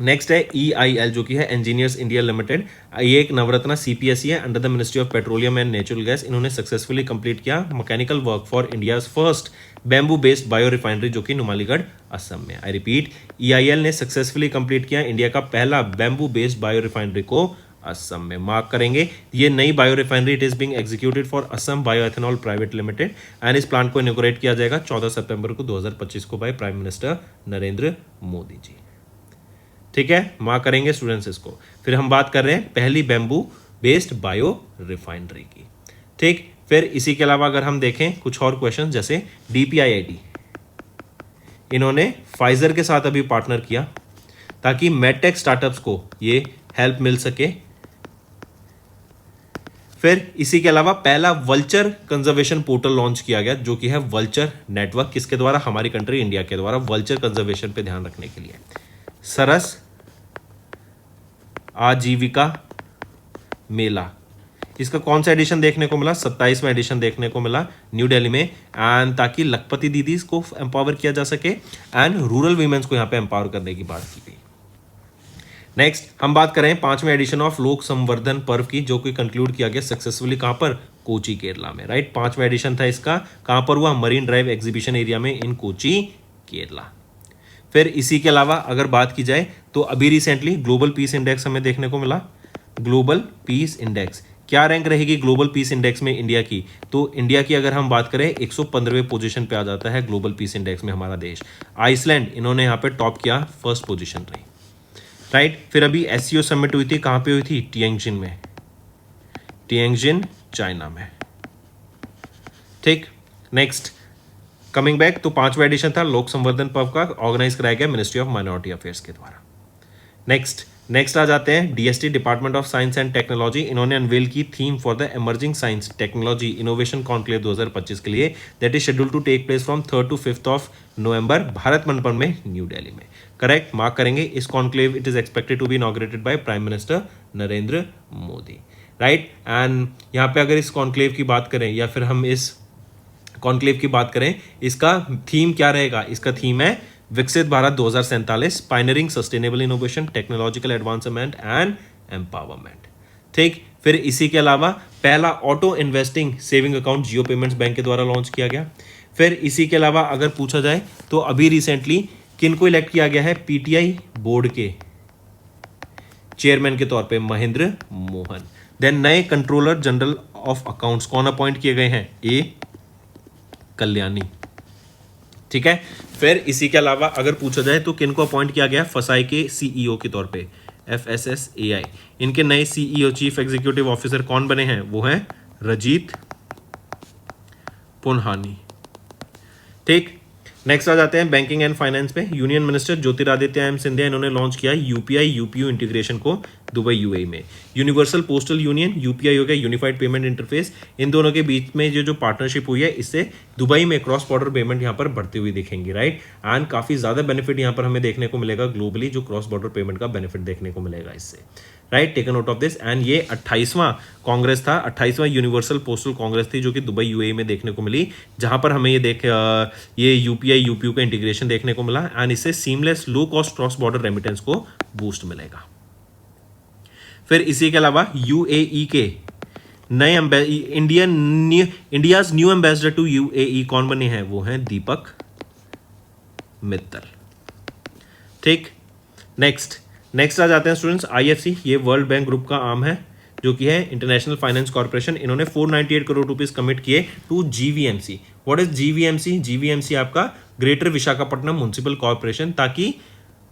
Speaker 1: नेक्स्ट है EIL, जो कि है इंजीनियर्स इंडिया लिमिटेड। ये एक नवरत्ना CPSE है under the ministry of petroleum and natural gas. इन्होंने सक्सेसफुली कंप्लीट किया mechanical work for India's first bamboo based bio refinery, जो कि नुमालीगढ़ असम में। आई रिपीट, EIL ने सक्सेसफुली कंप्लीट किया इंडिया का पहला बैम्बू बेस्ड बायो रिफाइनरी को असम में। मार्क करेंगे, ये नई bio refinery it is being executed for Assam bio ethanol private limited, and इस प्लांट को इनॉग्रेट किया जाएगा 14 सितंबर को 2025 को by prime minister Narendra Modi ji. ठीक है, मार्क करेंगे स्टूडेंट्स इसको। फिर हम बात कर रहे हैं पहली बैम्बू बेस्ड बायो रिफाइनरी की। ठीक, फिर इसी के अलावा अगर हम देखें कुछ और क्वेश्चन, जैसे DPIIT, इन्होंने फाइजर के साथ अभी पार्टनर किया ताकि मेडटेक स्टार्टअप्स को ये हेल्प मिल सके। फिर इसी के अलावा पहला वल्चर कंजर्वेशन पोर्टल लॉन्च किया गया, जो कि है वल्चर नेटवर्क, किसके द्वारा, हमारी कंट्री इंडिया के द्वारा, वल्चर कंजर्वेशन पे ध्यान रखने के लिए। सरस आजीविका मेला, इसका कौन सा एडिशन देखने को मिला, 27वां एडिशन देखने को मिला न्यू दिल्ली में, एंड ताकि लखपति दीदीज को एम्पावर किया जा सके एंड रूरल वीमेंस को यहाँ पे एम्पावर करने की बात की गई। नेक्स्ट हम बात करें 5वें एडिशन ऑफ लोक संवर्धन पर्व की, जो कि कंक्लूड किया गया सक्सेसफुली कहाँ पर, कोची केरला में। राइट, 5वां एडिशन था इसका, कहाँ पर हुआ, मरीन ड्राइव एग्जीबिशन एरिया में इन कोची केरला। फिर इसी के अलावा अगर बात की जाए तो अभी रिसेंटली ग्लोबल पीस इंडेक्स हमें देखने को मिला। ग्लोबल पीस इंडेक्स, क्या रैंक रहेगी ग्लोबल पीस इंडेक्स में इंडिया की, तो इंडिया की अगर हम बात करें 115वें पोजीशन पे आ जाता है ग्लोबल पीस इंडेक्स में हमारा देश। आइसलैंड, इन्होंने यहाँ पे टॉप किया, 1st पोजीशन रही। राइट, फिर अभी SCO समिट हुई थी, कहाँ पे हुई थी, टिएंजिन में, टिएंजिन चाइना में। ठीक, नेक्स्ट कमिंग बैक, तो 5वां एडिशन था लोक संवर्धन पर्व का, ऑर्गेनाइज कराया गया मिनिस्ट्री ऑफ माइनॉरिटी अफेयर्स के द्वारा। नेक्स्ट नेक्स्ट आ जाते हैं DST, department of science and technology. इन्होंने अनवेल की theme for the emerging science technology innovation conclave 2025 के लिए, that is schedule to take place from 3rd to 5th of November, Bharat Mandapam में, न्यू दिल्ली में। करेक्ट, मार्क करेंगे। इस conclave it is expected to be inaugurated by prime minister Narendra Modi, right. And यहाँ पे अगर इस कॉन्क्लेव की बात करें या फिर हम इस कॉन्क्लेव की बात करें, इसका थीम क्या रहेगा? इसका थीम है विकसित Bharat 2047, pioneering sustainable innovation, technological advancement and empowerment. ठीक, फिर इसी के अलावा पहला ऑटो इन्वेस्टिंग सेविंग अकाउंट जियो पेमेंट्स बैंक के द्वारा लॉन्च किया गया। फिर इसी के अलावा अगर पूछा जाए तो अभी रिसेंटली किन को इलेक्ट किया गया है पीटीआई बोर्ड के चेयरमैन के तौर पे? महेंद्र मोहन। देन नए कंट्रोलर जनरल ऑफ अकाउंट्स कौन अपॉइंट किए गए हैं? ए कल्याणी। ठीक है, फिर इसी के अलावा अगर पूछा जाए तो किन को अपॉइंट किया गया फसाई के सीईओ के तौर पे? FSSAI। इनके नए सीईओ चीफ एग्जीक्यूटिव ऑफिसर कौन बने हैं? वो हैं रजीत पुनहानी। ठीक, नेक्स्ट आ जाते हैं बैंकिंग एंड फाइनेंस पे। Union minister Jyotiraditya M Scindia इन्होंने लॉन्च किया यूपीआई यूपीयू इंटीग्रेशन को दुबई यूएई में। यूनिवर्सल पोस्टल यूनियन, यूपीआई हो गया यूनिफाइड पेमेंट इंटरफेस, इन दोनों के बीच में जो पार्टनरशिप हुई है, इससे दुबई में क्रॉस बॉर्डर पेमेंट यहाँ पर बढ़ती हुई दिखेंगी, राइट। एंड काफी ज्यादा बेनिफिट यहाँ पर हमें देखने को मिलेगा ग्लोबली, जो क्रॉस बॉर्डर पेमेंट का बेनिफिट देखने को मिलेगा इससे, right. Take note of this. And ये 28वां कांग्रेस था, 28वां यूनिवर्सल पोस्टल कांग्रेस थी, जो कि दुबई यूएई में देखने को मिली, जहां पर हमें ये यूपीआई यूपीयू का इंटीग्रेशन देखने को मिला। एंड इससे seamless low cost cross border remittance को बूस्ट मिलेगा। फिर इसी के अलावा यूएई के नए India's new ambassador to UAE कौन बने हैं? वो हैं दीपक मित्तल। ठीक, नेक्स्ट आ जाते हैं स्टूडेंट्स आईएफसी। ये वर्ल्ड बैंक ग्रुप का आर्म है, जो कि है इंटरनेशनल फाइनेंस कॉर्पोरेशन। इन्होंने 498 करोड़ रुपीस कमिट किए to GVMC. What is GVMC? GVMC आपका ग्रेटर विशाखापट्टनम म्युनिसिपल कॉर्पोरेशन, ताकि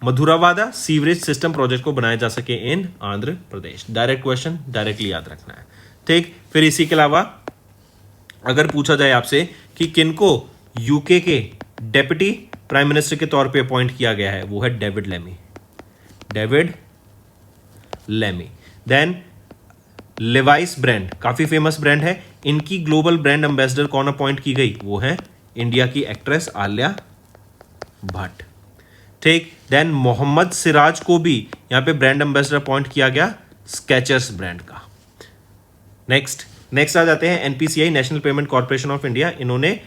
Speaker 1: मधुरावादा सीवरेज सिस्टम प्रोजेक्ट को बनाया जा सके in Andhra Pradesh. Direct question, directly याद रखना है। ठीक, फिर इसी के अलावा अगर पूछा जाए आपसे कि किनको यूके के डेप्यूटी प्राइम मिनिस्टर के तौर पे अपॉइंट किया गया है, वो है David Lammy. Then Levi's brand, काफी फेमस ब्रांड है, इनकी ग्लोबल ब्रांड एम्बेसडर कौन अपॉइंट की गई? वो है इंडिया की एक्ट्रेस आलिया भट्ट। ठीक, देन मोहम्मद सिराज को भी यहां पे ब्रांड एम्बेसडर अपॉइंट किया गया स्केचर्स ब्रांड का। नेक्स्ट आ जाते हैं NPCI, national payment corporation of India. इन्होंने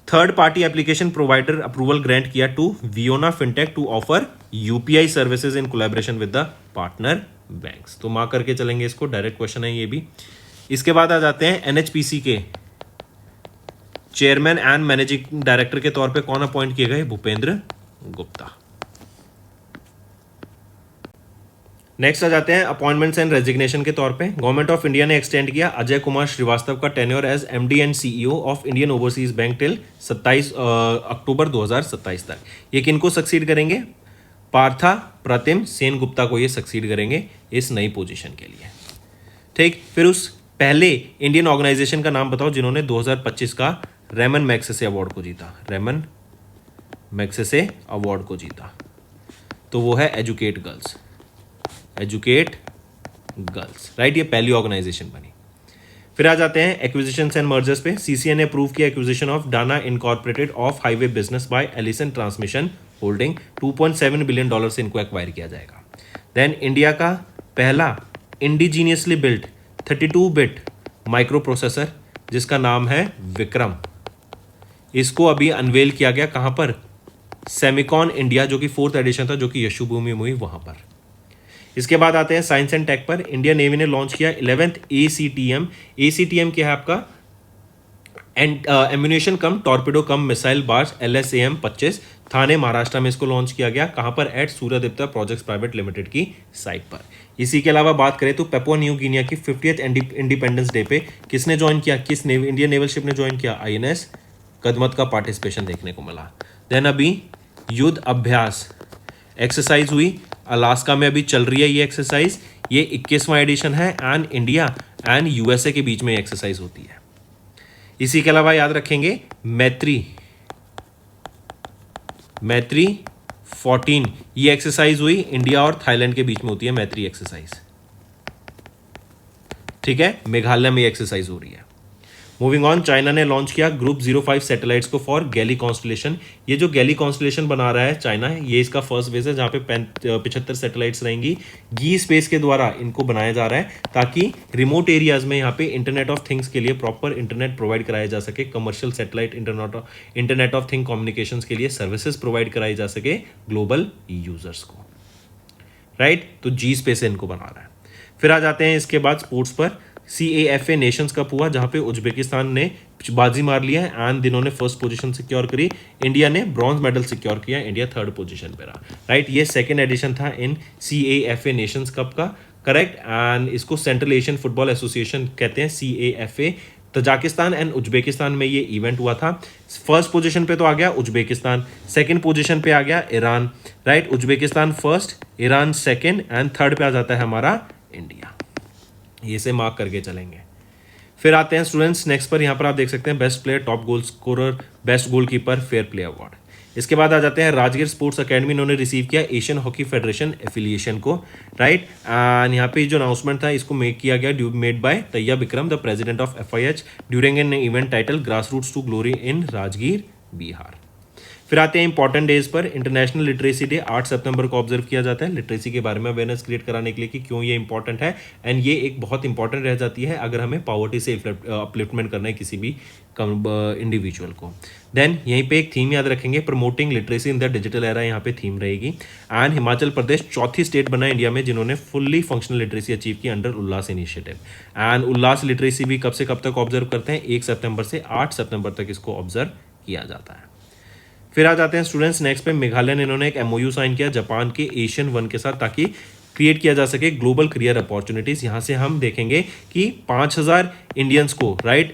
Speaker 1: third party application provider approval grant किया to Viyona Fintech to offer UPI services in collaboration with the partner banks. तो mark करके चलेंगे इसको, डायरेक्ट क्वेश्चन है ये भी। इसके बाद आ जाते हैं एनएचपीसी के चेयरमैन एंड मैनेजिंग डायरेक्टर के तौर पे कौन अपॉइंट किए गए? भूपेंद्र गुप्ता। नेक्स्ट आ जाते हैं अपॉइंटमेंट्स एंड रेजिग्नेशन के तौर पे। गवर्नमेंट ऑफ इंडिया ने एक्सटेंड किया अजय कुमार श्रीवास्तव का tenure as MD and CEO of Indian Overseas Bank till 27 October 2027 तक। ये किनको सक्सीड करेंगे? पार्था प्रतिम सेन गुप्ता को ये सक्सीड करेंगे इस नई पोजीशन के लिए। ठीक, फिर उस पहले इंडियन ऑर्गेनाइजेशन का नाम बताओ जिन्होंने 2025 का रेमन मैग्सेसे अवार्ड को जीता। रेमन मैग्सेसे अवार्ड को जीता, तो वो है एजुकेट गर्ल्स, राइट। ये पहली ऑर्गेनाइजेशन बनी। फिर आ जाते हैं एक्विजिशंस एंड मर्जर्स पे। सीसीए ने अप्रूव किया acquisition of Dana Incorporated of highway business by Allison Transmission Holding, $2.7 billion से इनको एक्वायर किया जाएगा। देन इंडिया का पहला इंडिजीनियसली बिल्ट 32-बिट माइक्रो प्रोसेसर जिसका नाम है विक्रम, इसको अभी अनवेल किया गया। कहां पर? सेमिकॉन इंडिया, जो कि 4th एडिशन था, जो कि यशुभूमि में हुई वहां पर। इसके बाद आते हैं साइंस एंड टेक पर। इंडियन नेवी ने लॉन्च किया 11th ACTM। ACTM क्या है आपका? एम्यूनेशन कम टॉर्पिडो कम मिसाइल बार्ज LSAM 25, थाने महाराष्ट्र में इसको लॉन्च किया गया। कहां पर? एट सूर्यदीप्ता प्रोजेक्ट्स प्राइवेट लिमिटेड की साइट पर। इसी के अलावा बात करें तो पेपुआ न्यू गिनिया की 50th इंडिपेंडेंस डे पे किसने ज्वाइन किया? किस इंडियन नेवल शिप ने ज्वाइन किया? INS कदमत का पार्टिसिपेशन देखने को मिला। देन अभी युद्ध अभ्यास एक्सरसाइज हुई अलास्का में, अभी चल रही है ये एक्सरसाइज। ये 21वां एडिशन है एंड इंडिया एंड यूएसए के बीच में एक्सरसाइज होती है। इसी के अलावा याद रखेंगे मैत्री 14 ये एक्सरसाइज हुई इंडिया और थाईलैंड के बीच में होती है मैत्री एक्सरसाइज, ठीक है, मेघालय में ये एक्सरसाइज हो रही है। मूविंग ऑन, चाइना ने लॉन्च किया ग्रुप 05 सैटेलाइट्स को फॉर गैली कॉन्स्टलेशन। ये जो गैली कॉन्स्टलेशन बना रहा है चाइना है, ये इसका फर्स्ट फेज है जहां पे 75 सैटेलाइट्स रहेंगी। गी स्पेस के द्वारा इनको बनाया जा रहा है ताकि रिमोट एरियाज में यहाँ पे इंटरनेट ऑफ थिंग्स के लिए प्रॉपर इंटरनेट प्रोवाइड कराया जा सके, commercial satellite internet of thing communications के लिए सर्विसेज प्रोवाइड कराई जा सके ग्लोबल यूजर्स को, राइट। तो जी स्पेस इनको बना रहा है। फिर आ जाते हैं इसके बाद स्पोर्ट्स पर। CAFA नेशंस कप हुआ जहां पे उज्बेकिस्तान ने बाजी मार लिया है एंड इन्होंने फर्स्ट पोजीशन सिक्योर करी, इंडिया ने ब्रॉन्ज मेडल सिक्योर किया, इंडिया थर्ड पोजीशन पे रहा, राइट। ये सेकंड एडिशन था इन CAFA नेशंस कप का, करेक्ट। एंड इसको सेंट्रल एशियन फुटबॉल एसोसिएशन कहते हैं, CAFA। तजाकिस्तान एंड उज्बेकिस्तान में ये इवेंट हुआ था। फर्स्ट पोजीशन पे तो आ गया उज्बेकिस्तान, सेकंड पोजीशन पे आ गया Iran, right. Uzbekistan first, Iran second and third पे आ जाता है हमारा इंडिया। ये से मार्क करके चलेंगे। फिर आते हैं स्टूडेंट्स नेक्स्ट पर, यहाँ पर आप देख सकते हैं best player, top goal scorer, best goalkeeper, fair play award. इसके बाद आ जाते हैं राजगीर स्पोर्ट्स एकेडमी, इन्होंने रिसीव किया एशियन हॉकी फेडरेशन एफिलिएशन को, राइट। एंड यहाँ पे जो अनाउंसमेंट था इसको मेक किया गया, made by Tayyab Ikram, the president of FIH, during an event titled grass roots to glory in Rajgir, Bihar. फिर आते हैं इंपॉर्टेंट डेज पर। इंटरनेशनल लिटरेसी डे 8 सितंबर को ऑब्जर्व किया जाता है, लिटरेसी के बारे में अवेयरनेस क्रिएट कराने के लिए कि क्यों ये इंपॉर्टेंट है, एंड ये एक बहुत इंपॉर्टेंट रह जाती है अगर हमें पॉवर्टी से अपलिफ्टमेंट करना है किसी भी इंडिविजुअल को। देन यहीं पे एक थीम याद रखेंगे, promoting literacy in the digital era, यहाँ पे थीम रहेगी। एंड हिमाचल प्रदेश चौथी स्टेट बना इंडिया में जिन्होंने फुल्ली फंक्शनल लिटरेसी अचीव की under Ullas initiative. And Ullas literacy भी कब से कब तक ऑब्जर्व करते हैं, 1 सितंबर से 8 सितंबर तक इसको ऑब्जर्व किया जाता है। फिर आ जाते हैं स्टूडेंट्स नेक्स्ट पे, मेघालय ने इन्होंने एक MOU साइन किया जापान के एशियन 1 के साथ ताकि क्रिएट किया जा सके ग्लोबल करियर अपॉर्चुनिटीज। यहाँ से हम देखेंगे कि 5000 इंडियंस को, राइट,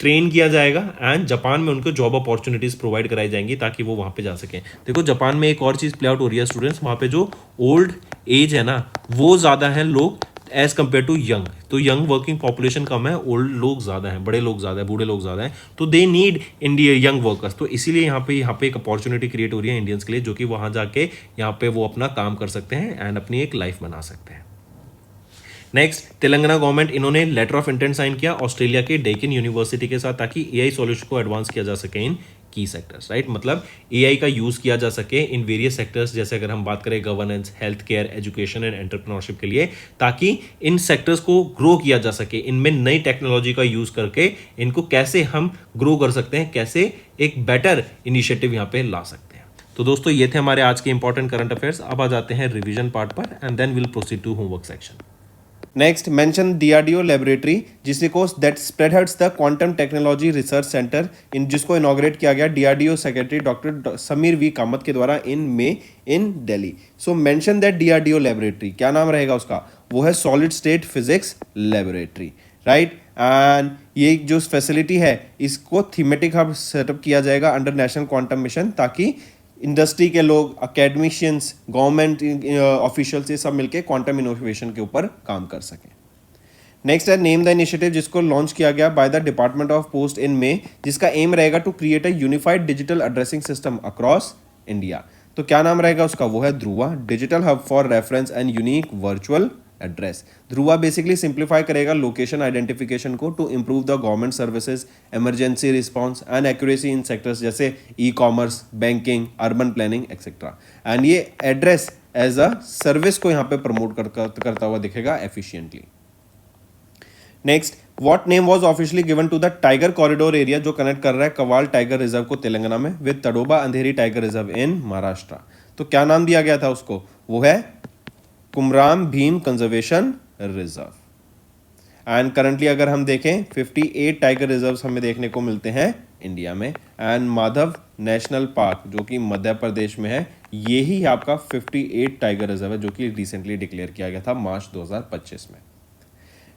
Speaker 1: ट्रेन किया जाएगा एंड जापान में उनको जॉब अपॉर्चुनिटीज प्रोवाइड कराई जाएंगी ताकि वो वहाँ पे जा सकें। देखो जापान में एक और चीज़ प्ले आउट हो रही है स्टूडेंट्स, वहाँ पे जो ओल्ड एज है ना वो ज़्यादा है लोग एज कम्पेयर टू यंग, तो यंग वर्किंग पॉपुलेशन कम है, ओल्ड लोग ज़्यादा हैं, बड़े लोग ज़्यादा है, बूढ़े लोग ज़्यादा हैं, तो they need India young workers. तो इसीलिए यहाँ पे एक अपॉर्चुनिटी क्रिएट हो रही है इंडियंस के लिए, जो कि वहाँ जाके यहाँ पे वो अपना काम कर सकते हैं एंड अपनी एक लाइफ बना सकते हैं। नेक्स्ट, तेलंगाना गवर्नमेंट, इन्होंने लेटर ऑफ इंटेंट साइन किया ऑस्ट्रेलिया के डेकिन यूनिवर्सिटी के साथ ताकि AI सॉल्यूशन को एडवांस किया जा सके इन की सेक्टर्स, राइट। मतलब AI का यूज किया जा सके इन वेरियस सेक्टर्स, जैसे अगर हम बात करें governance, health care, education and entrepreneurship के लिए, ताकि इन सेक्टर्स को ग्रो किया जा सके, इनमें नई टेक्नोलॉजी का यूज करके इनको कैसे हम ग्रो कर सकते हैं, कैसे एक बेटर इनिशिएटिव यहाँ पे ला सकते हैं। तो दोस्तों ये थे हमारे आज के इंपॉर्टेंट करंट अफेयर्स। अब आ जाते हैं रिविजन पार्ट पर and then will proceed to homework section.
Speaker 2: Next, mention DRDO laboratory जिसको that spearheads the quantum technology research center in जिसको इनॉग्रेट किया गया DRDO secretary doctor Sameer V Kamat के द्वारा in May in Delhi. So mention that DRDO laboratory, क्या नाम रहेगा उसका, वो है solid state physics laboratory, right. And ये जो फैसिलिटी है इसको थीमेटिक हब सेटअप किया जाएगा अंडर नेशनल क्वांटम मिशन ताकि इंडस्ट्री के लोग, अकेडमिशियंस, गवर्नमेंट ऑफिशियल्स, ये सब मिलके क्वांटम इनोवेशन के ऊपर काम कर सकें। नेक्स्ट है नेम द इनिशिएटिव जिसको लॉन्च किया गया by the department of post in May, जिसका एम रहेगा to create a unified digital addressing system across India. तो क्या नाम रहेगा उसका, वो है Dhruva, digital hub for reference and unique virtual address. Dhruva basically simplify करेगा लोकेशन आइडेंटिफिकेशन को to improve the government services, emergency response and accuracy in sectors जैसे e-commerce, banking, urban planning etcetera. And ये एड्रेस एज अ सर्विस को यहाँ पे promote करता हुआ दिखेगा efficiently. Next, what name was officially given to the tiger corridor area जो connect कर रहा है कवाल टाइगर रिजर्व को तेलंगाना में with Tadoba Andhari tiger reserve in Maharashtra. तो क्या नाम दिया गया था उसको, वो है Kumram Bheem conservation reserve. And currently अगर हम देखें 58 टाइगर रिजर्व्स हमें देखने को मिलते हैं इंडिया में। एंड माधव नेशनल पार्क जो कि मध्य प्रदेश में है, यही आपका 58 टाइगर रिजर्व है जो कि रिसेंटली डिक्लेयर किया गया था मार्च 2025 में।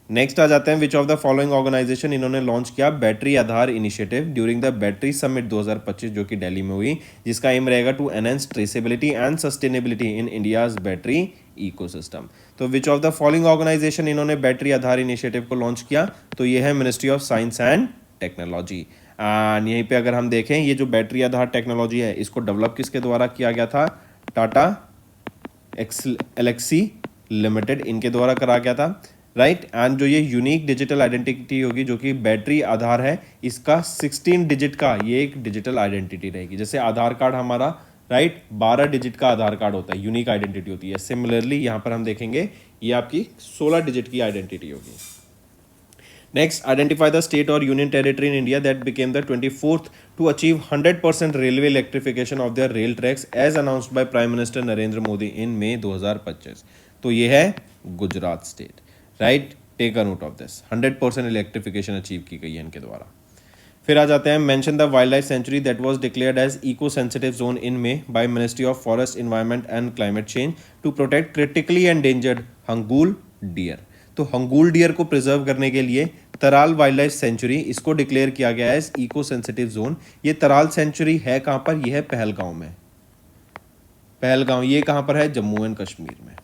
Speaker 2: नेक्स्ट आ जाते हैं, which of the following organisation इन्होंने लॉन्च किया battery Aadhaar initiative during the battery summit 2025 जो कि दिल्ली में हुई, जिसका एम रहेगा to enhance traceability and sustainability in India's battery ecosystem. तो which of the following organisation इन्होंने बैटरी आधार इनिशिएटिव को लॉन्च किया, तो ये है ministry of science and technology. And यहीं पे अगर हम देखें ये जो बैटरी आधार टेक्नोलॉजी है इसको डेवलप किसके द्वारा किया गया था, टाटा एलेक्सी लिमिटेड इनके द्वारा करा गया था, राइट। एंड जो ये यूनिक डिजिटल आइडेंटिटी होगी जो कि बैटरी आधार है, इसका 16 डिजिट का ये एक डिजिटल आइडेंटिटी रहेगी। जैसे आधार कार्ड हमारा, राइट, 12 डिजिट का आधार कार्ड होता है, यूनिक आइडेंटिटी होती है। सिमिलरली यहाँ पर हम देखेंगे ये आपकी 16 डिजिट की आइडेंटिटी होगी। Next, identify the state or union territory in India that became the 24th to achieve 100% railway electrification of their rail tracks as announced by Prime Minister Narendra Modi in May 2025. तो ये है Gujarat state, right. Take a note of this, 100% electrification achieve की गई है इनके द्वारा। फिर आ जाते हैं, mention the wildlife sanctuary that was declared as eco sensitive zone in May by ministry of forest environment and climate change to protect critically endangered hangul deer. तो हंगूल डियर को प्रिजर्व करने के लिए तराल वाइल्ड लाइफ सेंचुरी इसको declare किया गया है as eco sensitive zone. ये तराल सेंचुरी है कहाँ पर, यह है पहलगांव में। पहलगांव ये कहाँ पर है, जम्मू एंड कश्मीर में।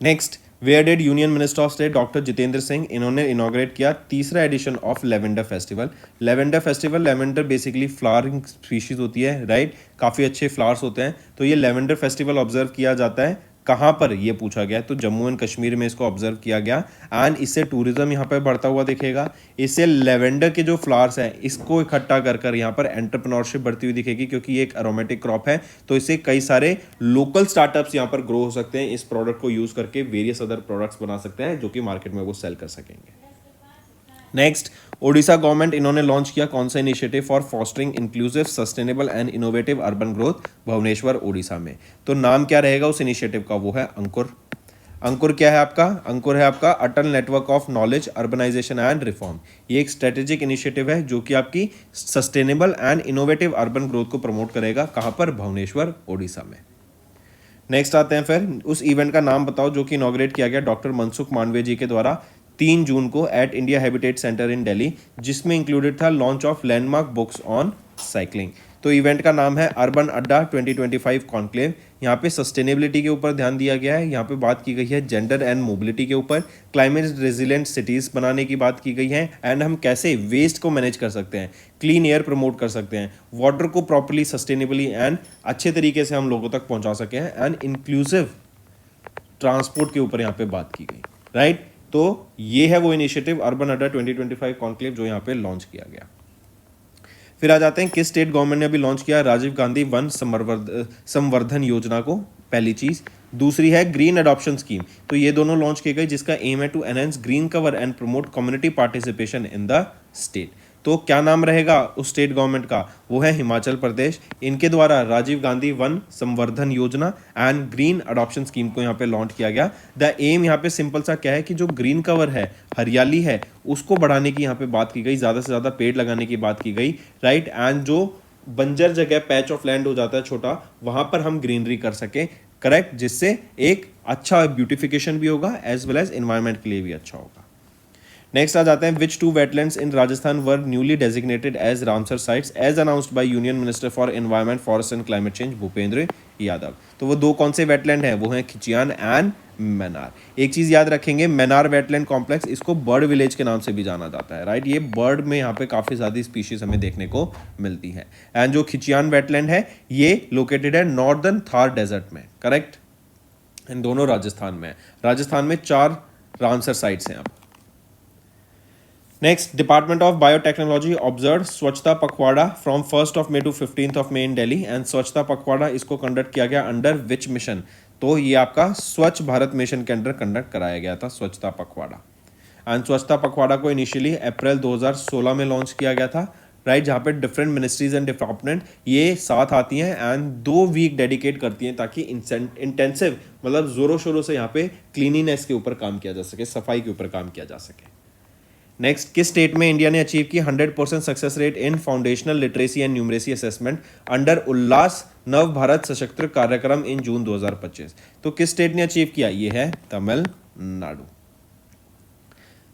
Speaker 2: Next, where did union minister of state doctor Jitendra Singh, इन्होंने इनॉग्रेट किया तीसरा edition of lavender festival. Lavender festival, lavender basically flowering species होती है, राइट, काफ़ी अच्छे फ्लावर्स होते हैं। तो ये लेवेंडर फेस्टिवल ऑब्जर्व किया जाता है कहाँ पर, ये पूछा गया, तो जम्मू एंड कश्मीर में इसको ऑब्जर्व किया गया। एंड इससे टूरिज्म यहाँ पे बढ़ता हुआ दिखेगा। इससे लेवेंडर के जो फ्लावर्स हैं इसको इकट्ठा कर कर यहाँ पर एंटरप्रेन्योरशिप बढ़ती हुई दिखेगी, क्योंकि ये एक अरोमेटिक क्रॉप है। तो इससे कई सारे लोकल स्टार्टअप्स यहाँ पर ग्रो हो सकते हैं, इस प्रोडक्ट को यूज करके वेरियस अदर प्रोडक्ट्स बना सकते हैं जो कि मार्केट में वो सेल कर सकेंगे। नेक्स्ट, ओडिशा गवर्नमेंट इन्होंने लॉन्च किया कौन सा initiative for fostering inclusive sustainable and innovative urban growth Bhubaneswar Odisha में। तो नाम क्या रहेगा उस इनिशिएटिव का, वो है अंकुर। अंकुर क्या है आपका, अंकुर है आपका Atal network of knowledge urbanisation and reform. ये एक स्ट्रेटेजिक इनिशिएटिव है जो कि आपकी sustainable and innovative urban growth को प्रमोट करेगा। कहाँ पर, भुवनेश्वर ओडिशा में। नेक्स्ट आते हैं फिर, उस इवेंट का नाम बताओ जो कि इनॉग्रेट किया गया डॉक्टर मनसुख मांडविया जी के द्वारा 3 जून को एट इंडिया हैबिटेट सेंटर इन दिल्ली, जिसमें इंक्लूडेड था launch of landmark books on cycling. तो इवेंट का नाम है अर्बन अड्डा 2025 कॉन्क्लेव। यहाँ पे सस्टेनेबिलिटी के ऊपर ध्यान दिया गया है, यहाँ पे बात की गई है जेंडर एंड मोबिलिटी के ऊपर, क्लाइमेट रेजिलेंट सिटीज़ बनाने की बात की गई है, एंड हम कैसे वेस्ट को मैनेज कर सकते हैं, क्लीन एयर प्रमोट कर सकते हैं, वाटर को प्रॉपरली सस्टेनेबली एंड अच्छे तरीके से हम लोगों तक पहुँचा सकें, एंड इंक्लूसिव ट्रांसपोर्ट के ऊपर यहाँ पे बात की गई, राइट। तो ये है वो इनिशिएटिव अर्बन अड्डा 2025 कॉन्क्लेव जो यहाँ पे लॉन्च किया गया। फिर आ जाते हैं, किस स्टेट गवर्नमेंट ने अभी लॉन्च किया राजीव गांधी वन संवर्धन योजना को, पहली चीज। दूसरी है ग्रीन अडॉप्शन स्कीम। तो ये दोनों लॉन्च किए गए जिसका एम है to enhance green cover and promote community participation in the state. तो क्या नाम रहेगा उस स्टेट गवर्नमेंट का, वो है हिमाचल प्रदेश। इनके द्वारा राजीव गांधी वन संवर्धन योजना एंड ग्रीन अडॉप्शन स्कीम को यहाँ पे लॉन्च किया गया। द एम यहाँ पे सिंपल सा क्या है कि जो ग्रीन कवर है, हरियाली है, उसको बढ़ाने की यहाँ पे बात की गई, ज़्यादा से ज़्यादा पेड़ लगाने की बात की गई, राइट। एंड जो बंजर जगह पैच ऑफ लैंड हो जाता है छोटा, वहाँ पर हम ग्रीनरी कर सकें, करेक्ट, जिससे एक अच्छा ब्यूटिफिकेशन भी होगा एज वेल एज एनवायरनमेंट के लिए भी अच्छा होगा। नेक्स्ट आ जाते हैं, which two wetlands in Rajasthan were newly designated as Ramsar sites as announced by union minister for environment forest and climate change Bhupender Yadav. तो वो दो कौन से वेटलैंड हैं, वो हैं खिचियान एंड मैनार। एक चीज याद रखेंगे, मैनार वेटलैंड कॉम्प्लेक्स, इसको बर्ड विलेज के नाम से भी जाना जाता है, राइट। ये बर्ड में यहाँ पे काफी ज्यादा स्पीशीज हमें देखने को मिलती है। एंड जो खिचियान वेटलैंड है ये लोकेटेड है नॉर्दर्न थार डेजर्ट में, करेक्ट। इन दोनों राजस्थान में, राजस्थान में 4 रामसर साइट्स हैं अब। Next, department of biotechnology observe स्वच्छता पखवाड़ा from 1st of May to 15th of May in Delhi. And स्वच्छता पखवाड़ा इसको कंडक्ट किया गया अंडर विच मिशन, तो ये आपका स्वच्छ भारत मिशन के अंडर कंडक्ट कराया गया था स्वच्छता पखवाड़ा। एंड स्वच्छता पखवाड़ा को इनिशियली अप्रैल 2016 में लॉन्च किया गया था, राइट, जहाँ पे डिफरेंट मिनिस्ट्रीज एंड डिपार्टमेंट ये साथ आती हैं एंड 2 वीक डेडिकेट करती हैं ताकि इंटेंसिव मतलब जोरों शोरों से यहाँ पे क्लीनिनेस के ऊपर काम किया जा सके, सफाई के ऊपर काम किया जा सके। नेक्स्ट, किस स्टेट में इंडिया ने अचीव की 100% success rate in foundational literacy and numeracy assessment under Ullas Nav Bharat सशक्त कार्यक्रम इन जून 2025। तो किस स्टेट ने अचीव किया, ये है Tamil Nadu,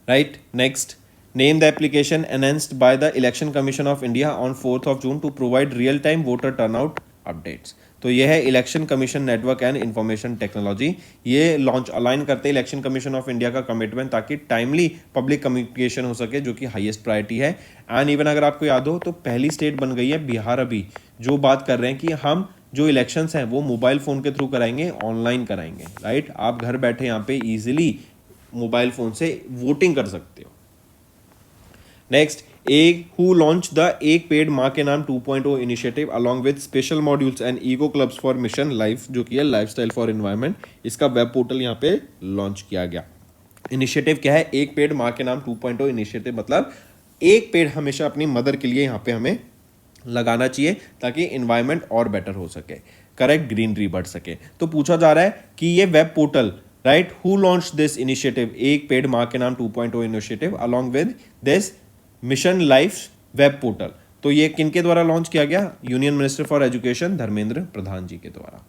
Speaker 2: right. Next, name the application enhanced by the election commission of India on 4th of June to provide real time voter turnout updates. तो यह है election commission network and information technology. ये launch align करते हैं election commission of India का commitment, ताकि timely public communication हो सके, जो कि हाईएस्ट प्रायोरिटी है। एंड इवन अगर आपको याद हो तो पहली स्टेट बन गई है बिहार अभी, जो बात कर रहे हैं कि हम जो इलेक्शंस हैं वो मोबाइल फ़ोन के थ्रू कराएंगे, ऑनलाइन कराएंगे, राइट। आप घर बैठे यहाँ पे ईजिली मोबाइल फ़ोन से वोटिंग कर सकते हो। नेक्स्ट, एक हु लॉन्च द एक पेड माँ के नाम 2.0 initiative along with special modules and eco clubs for mission life, जो कि है लाइफस्टाइल फॉर एनवायरनमेंट। इसका वेब पोर्टल यहाँ पे लॉन्च किया गया। इनिशिएटिव क्या है? एक पेड़ माँ के नाम 2.0 इनिशिएटिव, मतलब एक पेड़ हमेशा अपनी मदर के लिए यहाँ पे हमें लगाना चाहिए, ताकि इन्वायरमेंट और बेटर हो सके, करेक्ट, ग्रीनरी बढ़ सके। तो पूछा जा रहा है कि ये web portal, right, who launch this initiative, एक पेड़ माँ के नाम 2.0 initiative along with this mission life web portal. तो ये किनके द्वारा लॉन्च किया गया? Union minister for education Dharmendra Pradhan ji के द्वारा।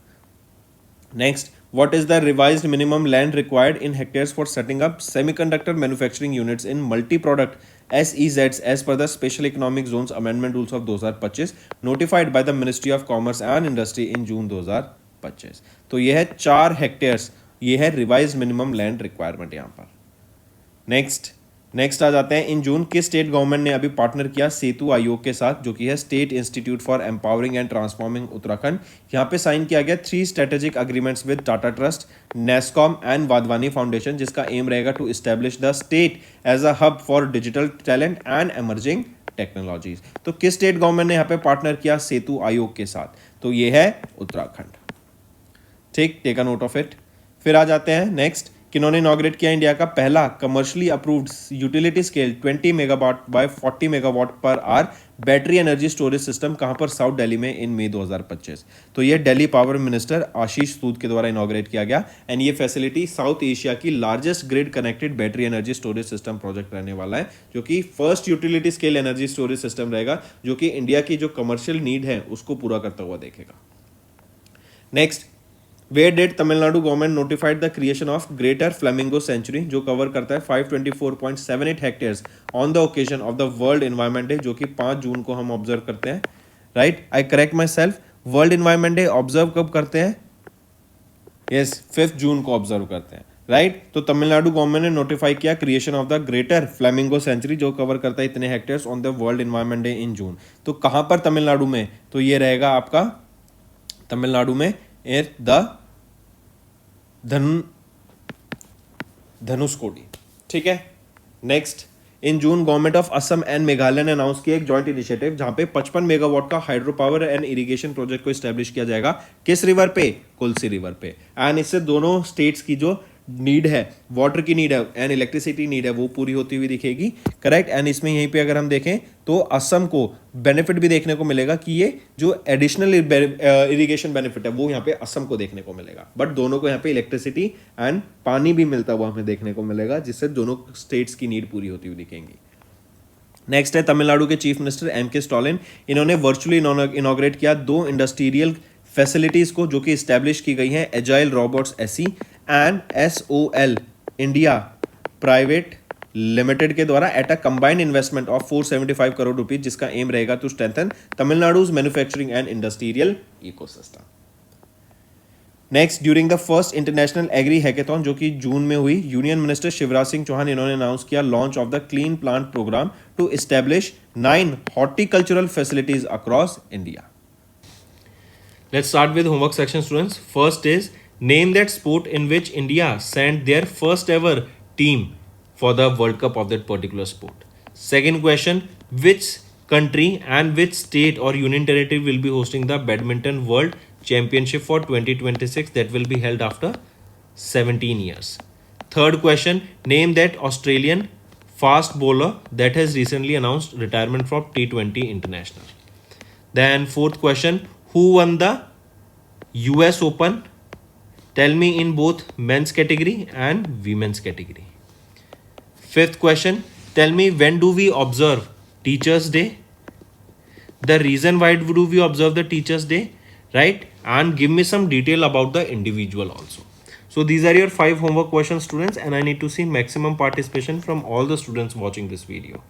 Speaker 2: Next, what is the revised minimum land required in hectares for setting up semiconductor manufacturing units in multi-product SEZs as per the Special Economic Zones Amendment Rules of 2025 notified by the Ministry of Commerce and Industry in June 2025। तो यह है 4 hectares, ये है revise minimum land requirement यहाँ पर। Next आ जाते हैं, इन जून किस स्टेट गवर्नमेंट ने अभी पार्टनर किया सेतु आयोग के साथ, जो कि है state institute for empowering and transforming Uttarakhand. यहाँ पे साइन किया गया 3 strategic agreements with Tata trust, Nasscom and Wadhwani foundation, जिसका एम रहेगा to establish the state as a hub for digital talent and emerging technologies. तो किस स्टेट गवर्नमेंट ने यहाँ पे पार्टनर किया सेतु आयोग के साथ? तो ये है उत्तराखंड। ठीक, take a note of it. फिर आ जाते हैं नेक्स्ट, किन्होंने इनॉग्रेट किया इंडिया का पहला commercially approved utility scale 20 megawatt by 40 megawatt per hour battery energy storage system, कहां पर? साउथ दिल्ली में, इन मई 2025। तो ये दिल्ली पावर मिनिस्टर आशीष सूद के द्वारा इनॉग्रेट किया गया। एंड ये फैसिलिटी साउथ एशिया की largest grid connected battery energy storage system project रहने वाला है, जो कि first utility scale energy storage system रहेगा, जो कि इंडिया की जो कमर्शियल नीड है उसको पूरा करता हुआ देखेगा। Next, where date Tamil Nadu government notified the creation of greater flamingo sanctuary, जो कवर करता है 524.78 hectares on the occasion of the world environment day, जो कि 5 जून को हम ऑब्जर्व करते हैं, right. I correct myself, world environment day observe कब करते हैं? यस, 5 जून को ऑब्जर्व करते हैं, राइट। तो तमिलनाडु गवर्नमेंट ने नोटिफाई किया creation of the greater flamingo sanctuary, जो कवर करता है इतने hectares on the world environment day in June. तो कहां पर तमिलनाडु में? तो ये रहेगा आपका तमिलनाडु में एट द धनुषकोडी, ठीक है। Next, in June government of Assam and Meghalaya ने अनाउंस किया एक जॉइंट इनिशिएटिव, जहां पे 55 मेगावाट का hydro power and irrigation project को स्टैब्लिश किया जाएगा। किस रिवर पे? कोलसी रिवर पे। एंड इससे दोनों स्टेट्स की जो नीड है, वाटर की नीड है एंड इलेक्ट्रिसिटी नीड है, वो पूरी होती हुई दिखेगी, करेक्ट। एंड इसमें यहीं पे अगर हम देखें तो असम को बेनिफिट भी देखने को मिलेगा कि ये जो एडिशनल इरिगेशन बेनिफिट है वो यहाँ पे असम को देखने को मिलेगा, बट दोनों को यहाँ पे इलेक्ट्रिसिटी एंड पानी भी मिलता हुआ हमें देखने को मिलेगा, जिससे दोनों स्टेट्स की नीड पूरी होती हुई दिखेंगी। नेक्स्ट है तमिलनाडु के चीफ मिनिस्टर M.K. स्टालिन, इन्होंने वर्चुअली इनॉग्रेट किया 2 इंडस्ट्रियल फैसिलिटीज को, जो कि इस्टेब्लिश की गई हैं, agile robots SE and SOL India private limited के द्वारा at a combined investment of 475 crore rupees, जिसका एम रहेगा to strengthen Tamil Nadu's manufacturing and industrial ecosystem. Next, during the first international agri hackathon, जो कि जून में हुई, यूनियन मिनिस्टर शिवराज सिंह चौहान इन्होंने announce किया launch of the clean plant programme to establish 9 horticultural facilities across India.
Speaker 1: Let's start with homework section, students. First is name that sport in which India sent their first ever team for the World Cup of that particular sport. Second question, which country and which state or union territory will be hosting the Badminton World Championship for 2026 that will be held after 17 years. Third question, name that Australian fast bowler that has recently announced retirement from T20 International. Then fourth question, who won the US Open? Tell me in both men's category and women's category. Fifth question, tell me when do we observe Teachers Day? The reason why do we observe the Teachers Day, right? And give me some detail about the individual also. So these are your 5 homework questions, students, and I need to see maximum participation from all the students watching this video.